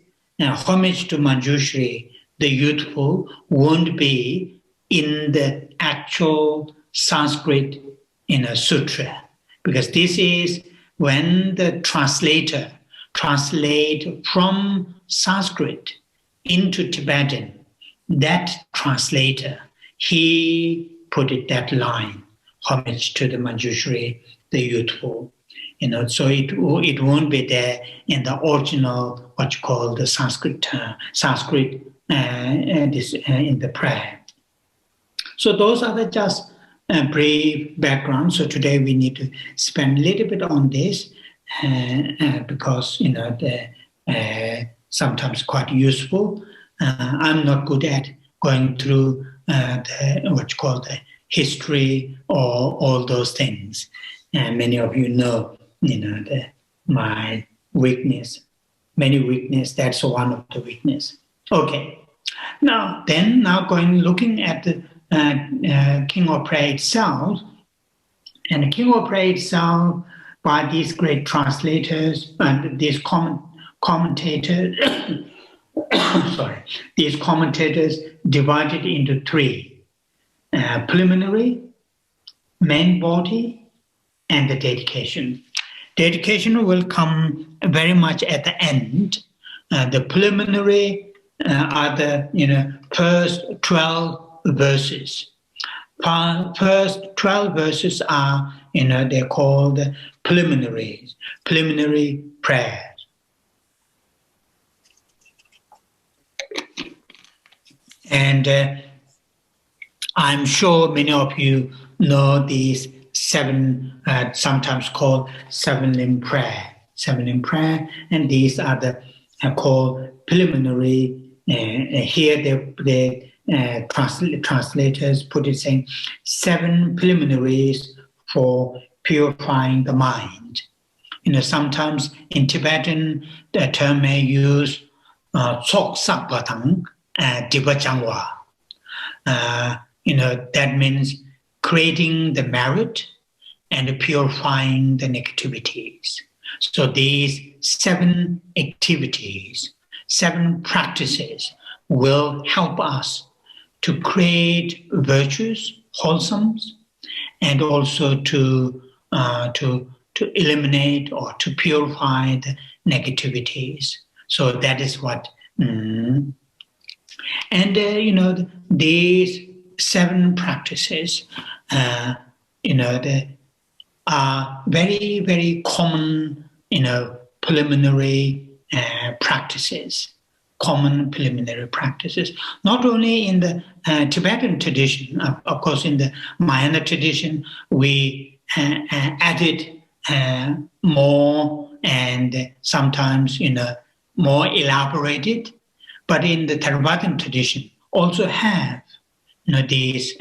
homage to Manjushri, the youthful, won't be in the actual Sanskrit sutra, because this is when the translator translate from Sanskrit into Tibetan. That translator, he put it that line, homage to the Manjushri, the youthful. So it won't be there in the original, what you call the Sanskrit term, in the prayer. So those are just brief background. So today we need to spend a little bit on this because sometimes quite useful. I'm not good at going through what you call the history or all those things. And many of you know, my weakness, many weakness. That's one of the weakness. Okay. Now looking at the King of Prayer itself, and the King of Prayer itself, by these great translators and these commentators, these commentators divided into three: preliminary, main body, and the dedication. Dedication will come very much at the end. The preliminary are the first 12 verses. First 12 verses are they're called preliminaries, preliminary prayers. And I'm sure many of you know these seven, sometimes called seven-limb prayer. Seven-limb prayer, and these are the called preliminary. Here the translators put it saying 7 preliminaries for purifying the mind. Sometimes in Tibetan the term may use Tsok Sakpatang Dibachangwa. That means creating the merit and purifying the negativities. So these 7 activities, 7 practices will help us to create virtues, wholesome, and also to eliminate or to purify the negativities. So that is what. These 7 practices, they are very, very common, preliminary practices. Common preliminary practices, not only in the Tibetan tradition, of course, in the Mahayana tradition, we added more and sometimes, more elaborated. But in the Theravadan tradition, also have these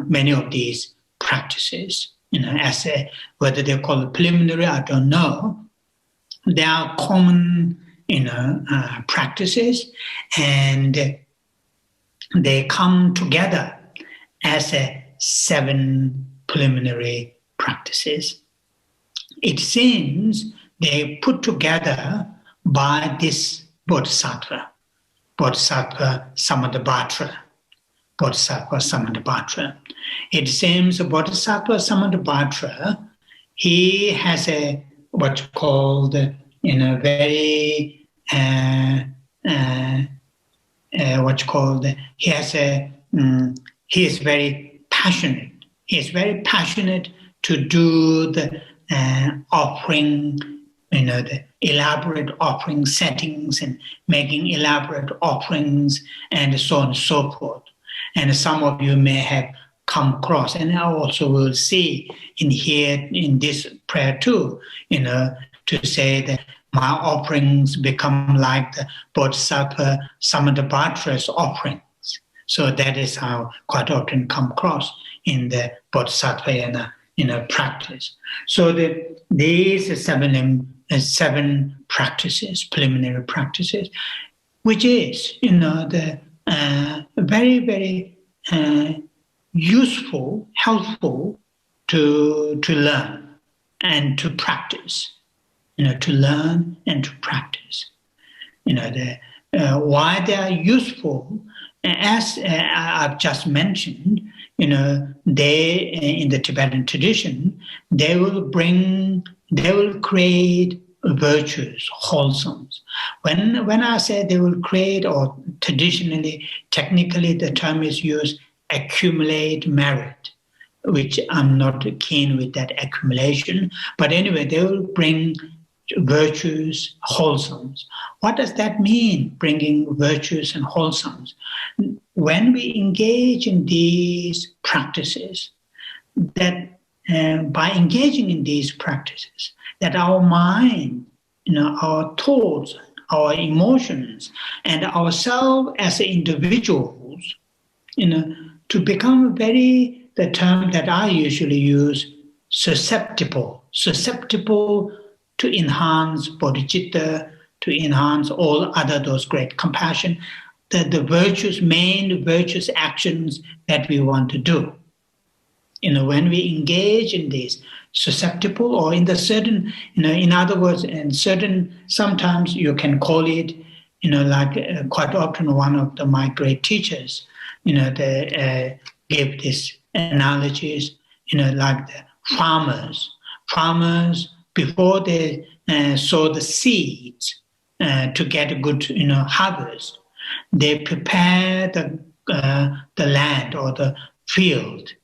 many of these practices. As whether they're called preliminary, I don't know. They are common, practices, and they come together as 7 preliminary practices. It seems they put together by this bodhisattva Samantabhadra. It seems bodhisattva Samantabhadra, he has what's called very he is very passionate. He is very passionate to do the offering, the elaborate offering settings and making elaborate offerings and so on and so forth. And some of you may have come across, and I also will see in here in this prayer too, to say that my offerings become like the bodhisattva Samantabhadra's offerings. So that is how quite often come across in the bodhisattva practice. So these seven practices, preliminary practices, which is the very, very useful, helpful to learn and to practice. To learn and to practice. Why they are useful, as I've just mentioned, they in the Tibetan tradition, they will create virtues, wholesome. When I say they will create, or traditionally, technically, the term is used, accumulate merit, which I'm not keen with that accumulation. But anyway, they will bring virtues, wholesomes. What does that mean, bringing virtues and wholesomes? When we engage in these practices, that by engaging in these practices, that our mind, our thoughts, our emotions, and ourselves as individuals, to become the term that I usually use, susceptible to enhance bodhicitta, to enhance all other those great compassion, the main virtuous actions that we want to do. When we engage in this, susceptible, or in the certain, in other words, in certain, sometimes you can call it, like quite often one of my great teachers, they give these analogies, like the farmers, before they sow the seeds to get a good, harvest, they prepare the land or the field,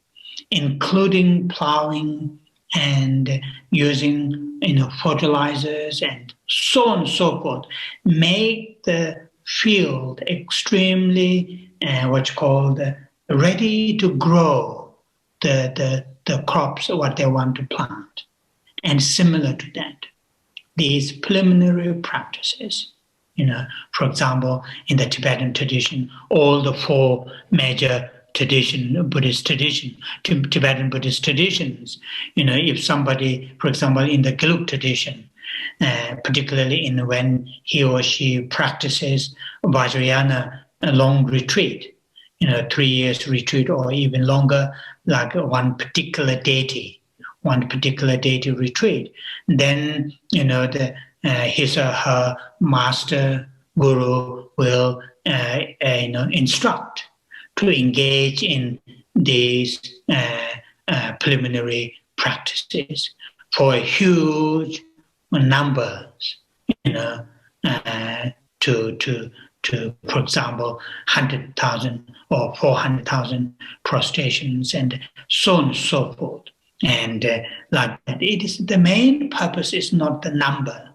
including plowing and using, fertilizers and so on and so forth, make the field extremely, ready to grow the crops, what they want to plant. And similar to that, these preliminary practices, for example, in the Tibetan tradition, all the four major Tibetan Buddhist traditions, if somebody, for example, in the Gelug tradition, particularly when he or she practices Vajrayana, a long retreat, 3 years retreat or even longer, like one particular deity retreat, then his or her master guru will instruct to engage in these preliminary practices for huge numbers, to, for example, 100,000 or 400,000 prostrations and so on and so forth. And like that, the main purpose is not the number.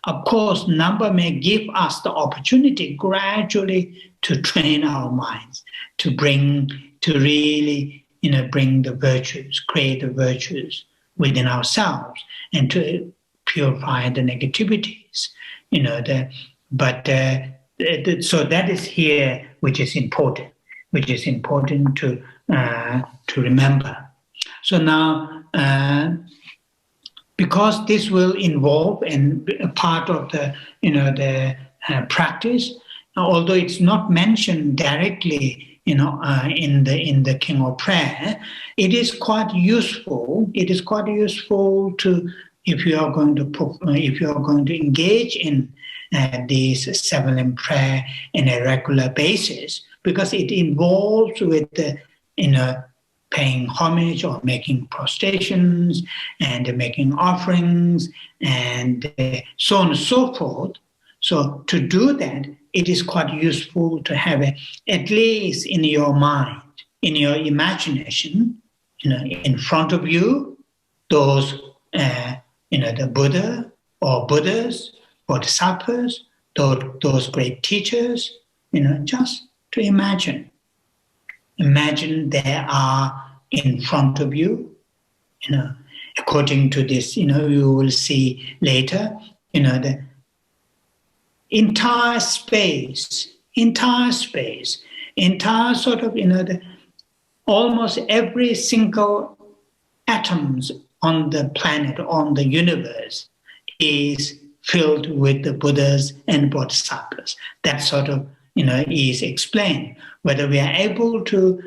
Of course, number may give us the opportunity gradually to train our minds, to really, bring the virtues, create the virtues within ourselves, and to purify the negativities. So that is here, which is important to remember. So now, because this will involve and a part of the practice, although it's not mentioned directly, in the King of Prayer, it is quite useful. It is quite useful to, if you are going to engage in these seven prayer in a regular basis, because it involves with the paying homage or making prostrations and making offerings and so on and so forth. So to do that, it is quite useful to have at least in your mind, in your imagination, in front of you, those, the Buddha or Buddhas, bodhisattvas, those great teachers, just to imagine. imagine they are in front of you. According to this, you will see later, the entire space, entire sort of, almost every single atoms on the planet, on the universe, is filled with the Buddhas and Bodhisattvas. That sort of, is explained. Whether we are able to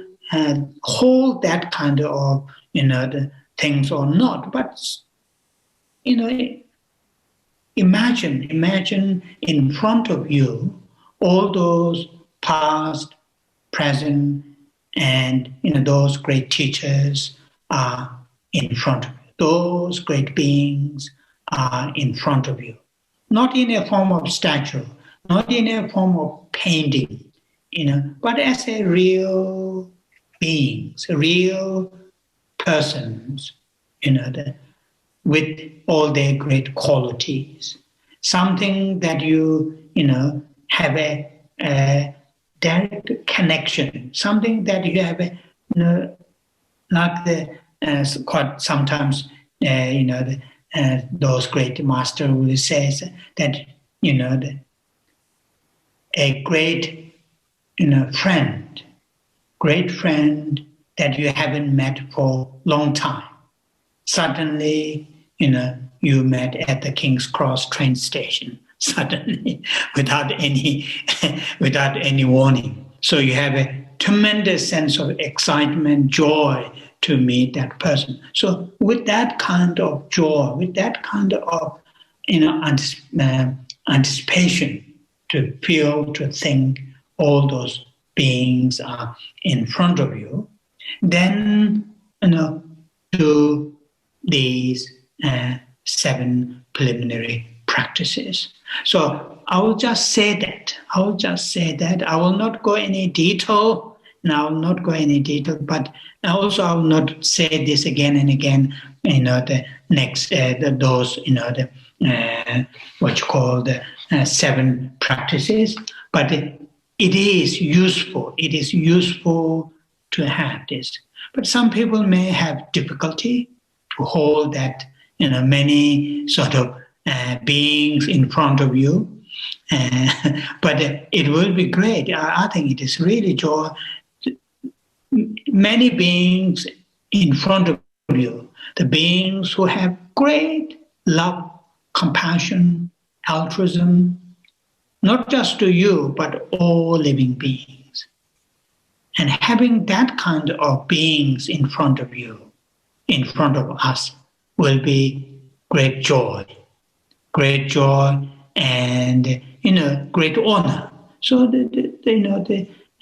hold that kind of, the things or not, but, imagine in front of you all those past, present, and those great teachers are in front of you. Those great beings are in front of you. Not in a form of statue, not in a form of painting, but as a real beings, real persons, with all their great qualities. Something that you, have a direct connection, something that you have like the quite sometimes those great master will say that a great friend that you haven't met for a long time, suddenly you met at the King's Cross train station, suddenly without any warning. So you have a tremendous sense of excitement, joy to meet that person. So with that kind of joy, with that kind of anticipation, to feel, to think all those beings are in front of you, then do these 7 preliminary practices. So I will just say that. I will not go any detail. But also I will not say this again and again. The next those what you call the 7 practices. But it is useful. It is useful to have this. But some people may have difficulty to hold that, many sort of beings in front of you. But it will be great. I think it is really joy. Many beings in front of you, the beings who have great love, compassion, altruism, not just to you, but all living beings. And having that kind of beings in front of you, in front of us, will be great joy and great honor. So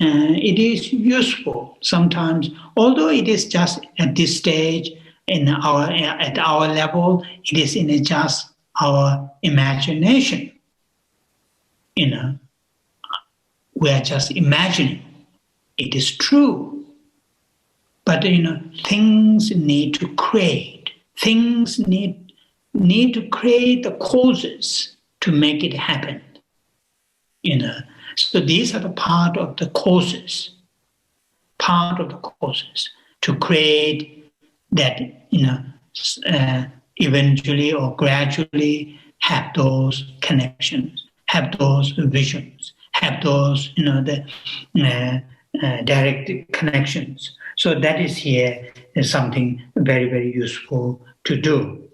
it is useful sometimes, although it is just at this stage at our level, it is in just our imagination. We are just imagining. It is true, but things need to create. Things need to create the causes to make it happen. So these are the part of the causes to create that, eventually or gradually have those connections, have those visions, have those, the direct connections. So that is here is something very, very useful to do.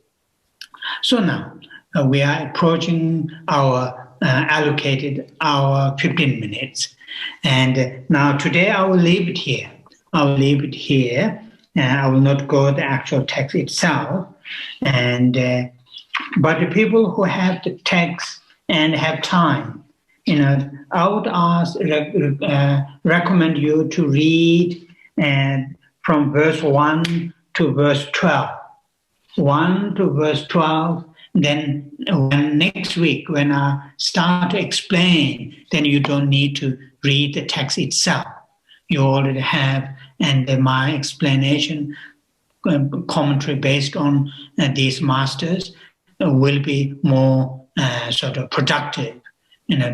So now we are approaching our allocated hour 15 minutes. And now today I will leave it here. I will not go the actual text itself. And but the people who have the text and have time, I would recommend you to read from verse 1 to verse 12. 1 to verse 12. Then next week, when I start to explain, then you don't need to read the text itself. You already have, and my explanation, commentary based on these masters will be more sort of productive,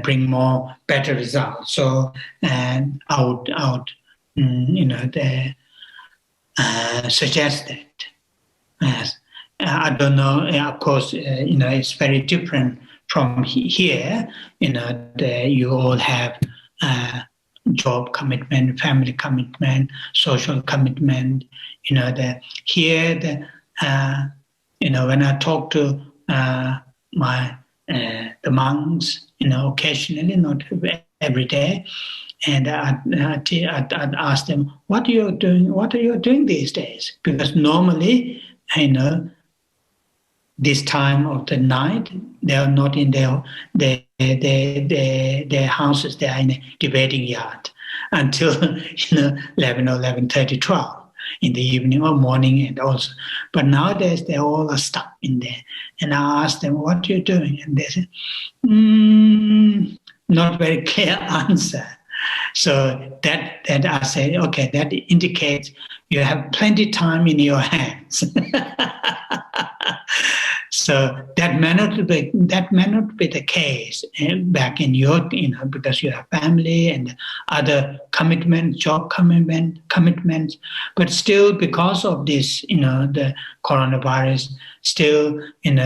bring more better results. So I would they suggested. Yes. I don't know. Of course, it's very different from here. You all have job commitment, family commitment, social commitment. Here, when I talk to my the monks, occasionally, not every day, and I'd ask them, "What are you doing? What are you doing these days?" Because normally, this time of the night, they are not in their houses. They are in a debating yard until 11 or 11:30, 12 in the evening or morning, and also. But nowadays they all are stuck in there. And I ask them, "What are you doing?" And they say, "Not very clear answer." So that I say, okay, that indicates you have plenty time in your hands. So that may not be the case back in your, because you have family and other commitments, job commitments, but still because of this, the coronavirus, still,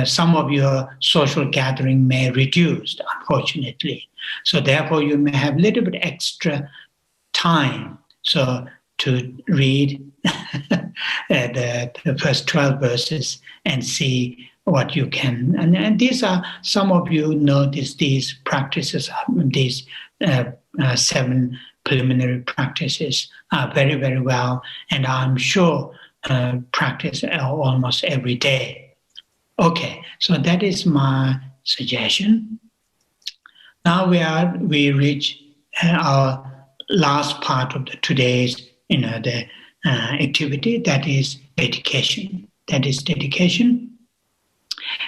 some of your social gathering may reduce, unfortunately. So therefore, you may have a little bit extra time. So to read the first 12 verses and see what you can. And these are, some of you notice these practices, these 7 preliminary practices are very, very well. And I'm sure practice almost every day. Okay, so that is my suggestion. Now we reach our last part of today's the activity, that is dedication.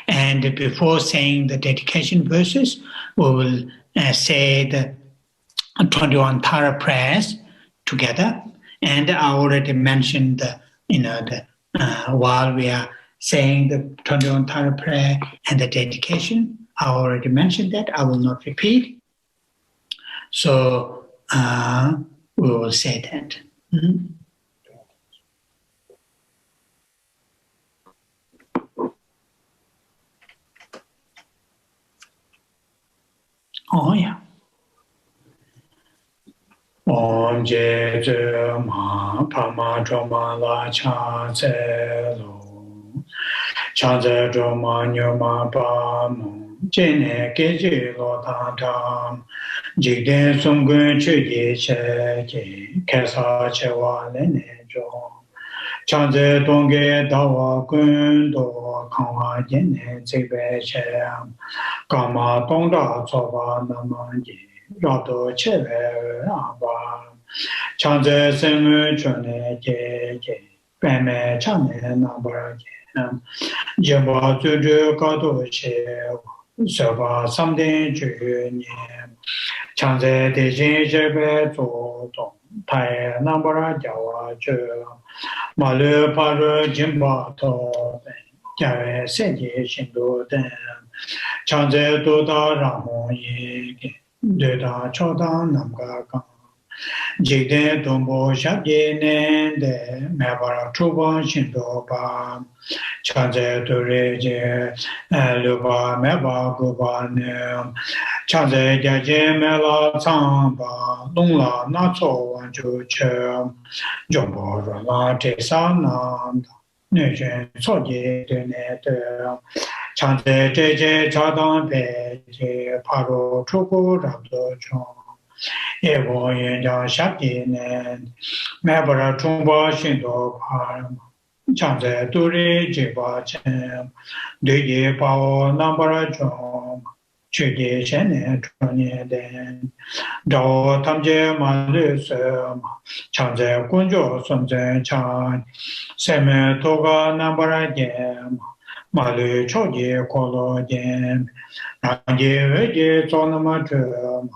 And before saying the dedication verses, we will say the 21 Tara prayers together. And I already mentioned while we are saying the 21 Tara prayer and the dedication, I already mentioned that. I will not repeat. So we will say that. Oh, yeah. Om Je Je Ma Pa Ma Dro Ma La Cha Ze Lo Cha Ze Dro Ma Nyo Ma Pa Mo Je Ne Ge Je Lo Ta Tam Jik Den Sung Gun Chu Ye Che Ke Ke Sa Che Wa Le Ne Jo Cha Ze Dong Ge Da Wa Gun Do Kang Wa Je Ne Zi Be Che Ka Ma Dong Da Zo Ba Na Ma Ji Rado Cheve Aba Chanze Semu Chone Je Peme Chane Nabara Jemba Zudu Kato Che Soba Samden Ju Chanze Dejin Jebe Zo Dong Tai Nabara Jawa Ju Malu Paru Jimba To Jawe Seji Shindu Den Chanze Doda Ramon Ye Deda Chodan Namga Jigde Dombo Shabye Nende Mabara Truban Shindoba Chanze Dureje Luba Meba Gubanem Chanze Jaje Mela Tsamba Lungla Natso Wanju Chem Jombo Rala Tesa Nanda Nujen Soje Dene Chanze Jeje Chadan Peje Paro Chuku Rabdo Chong Evo Yenja Shakti Nen Mabara Chungba Shindo Param Chanze Duri Jiba Chem Duye Pao Nambara Chong Chuye Shene Chonye Den Dao Tamje Malu Sem Chanze Kunjo Sunzen Chan Seme Toga Nambara Jem Malu Choye Kolo Jem Nangye Veje Zonama Chum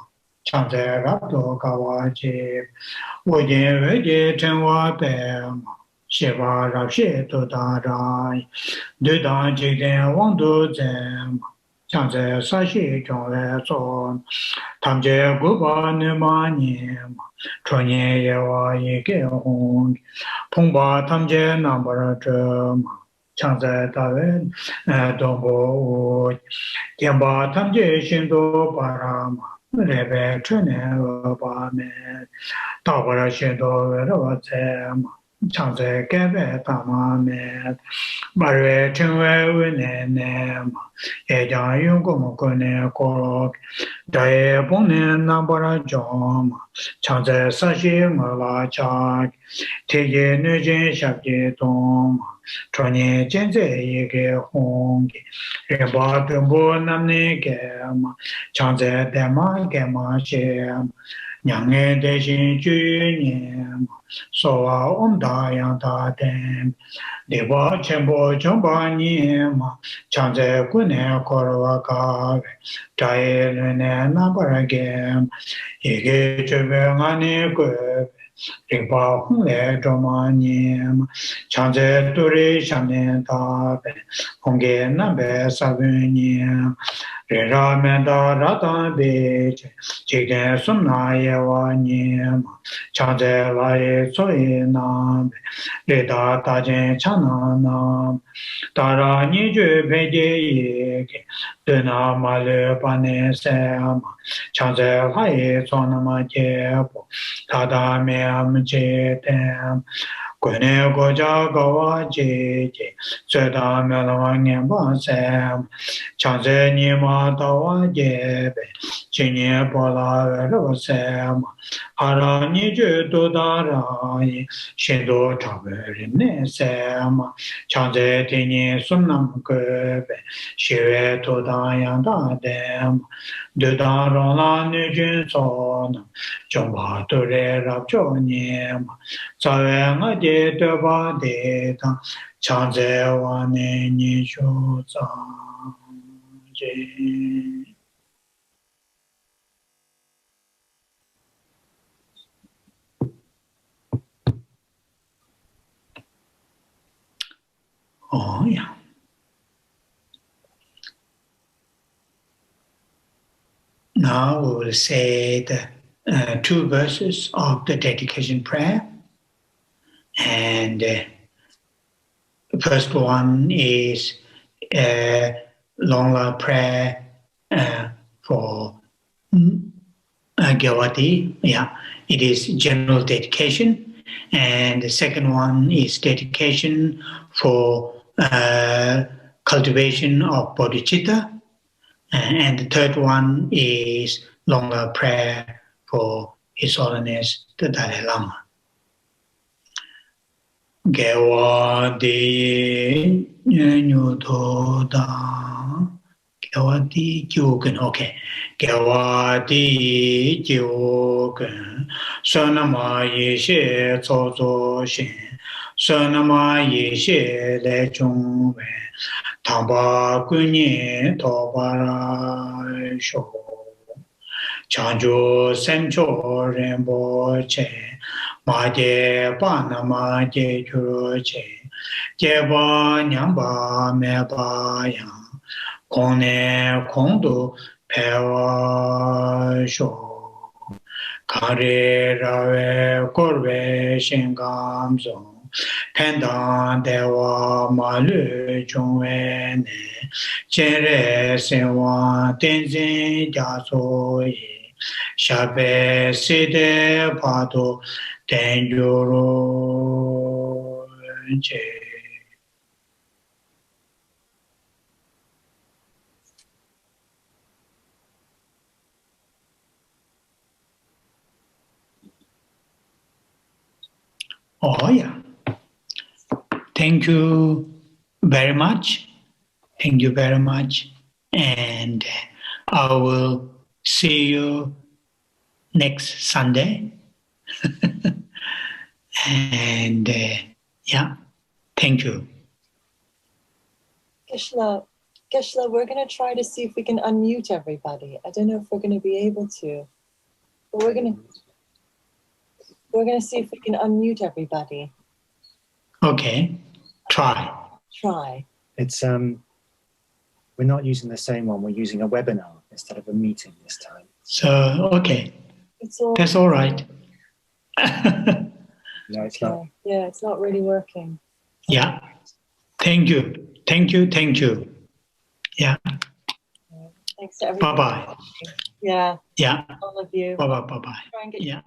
Chanze Rapto Kawaji Woje Veje Tenwa Pem Shiva Rapshe Tudarai Dudan Jigden Wangdu Zem Changze sashi chongre son, tamje guba nima nima, chonye yewa yeke hong, pongba tamje nambara chema, changze tawe dongbo uj, tenba tamje shindo parama, rebe chene waba me, tabara shindo wera tsema, changze kebe tama me, Barwe chingwe wune nema, ejang yungu mukune korok, daye bongne nambara joma, changze sashi ngala chak, tege nujin shabje toma, chonye jenze yege hongi, rinpa tumbu namne gema, changze dema gema shema, nyange deshin ju nyema, sowa omda yang da dem, Deva Chenpo Chompa Nyema, Changze Kune Korwa Kave, Chaye Lune Nambara Gem, Yege Chebe Ngani Kwe, Rinpa Hongle Choma Nyema, Changze Turi Shamne Tabe, Hongge Nambe Sabu Nyema, Rira Menda Ratan Beche, Chigen Sumna Yewa Nyema, Changze Laye Soye Nambe, Rida Tajen Chana Nam, Tara Niju Peje Yeke, Duna Malu Pane Sema, Changze Laye Sonama Jepo, Tada Meam Jetem, Kune Goja Gawa Jeje, Seda Melama Ngemba Sem, Changze Nima Tawa Jebe, Chinye Pola Vero Sem, Hara Niju Dudara, Shindo Taberin Sem, Changze Tini Sumnam Kebe, Shive Tudayan Dadem, Dudan la Nijin Sonam, Jomba Ture Rabjo Nyem, Sawe Ngade Deba Deta, Changze Wane Nishu Zanje. Oh, yeah. Now we will say the two verses of the dedication prayer. And the first one is longer prayer for Gyawati. Yeah, it is general dedication. And the second one is dedication for cultivation of bodhicitta. And the third one is longer prayer for His Holiness the Dalai Lama. Gyawati Nyuto Da Gyawati Gyugen. Okay. Gyawati Gyugen Sonama Yeshe Zozo Shin Sonama Yeshe Le Chungwe Tamba Kunye Tobara Sho Chanjo Semcho Rinpoche Maje Panama Je Churoche Jeba Nyamba Meba Yang Kone Kondo Pewa Sho Kare Rave Korve Shingamzo Pendan Dewa Malu Chungwe Ne Chere Sewa Tenzin Jaso Ye Shabe Side Pado Tenjuro Je. Oh, yeah. Thank you very much. Thank you very much. And I will see you next Sunday. And yeah, thank you. Geshe, we're going to try to see if we can unmute everybody. I don't know if we're going to be able to, but we're going to see if we can unmute everybody. Okay, try. Try. It's we're not using the same one. We're using a webinar instead of a meeting this time. So, okay. It's all, That's all right. No, it's not. Yeah, it's not really working. Yeah. Thank you. Thank you. Thank you. Yeah. Thanks to everybody. Bye-bye. Yeah. Yeah. All of you. Bye-bye. Bye-bye. Try and get Yeah.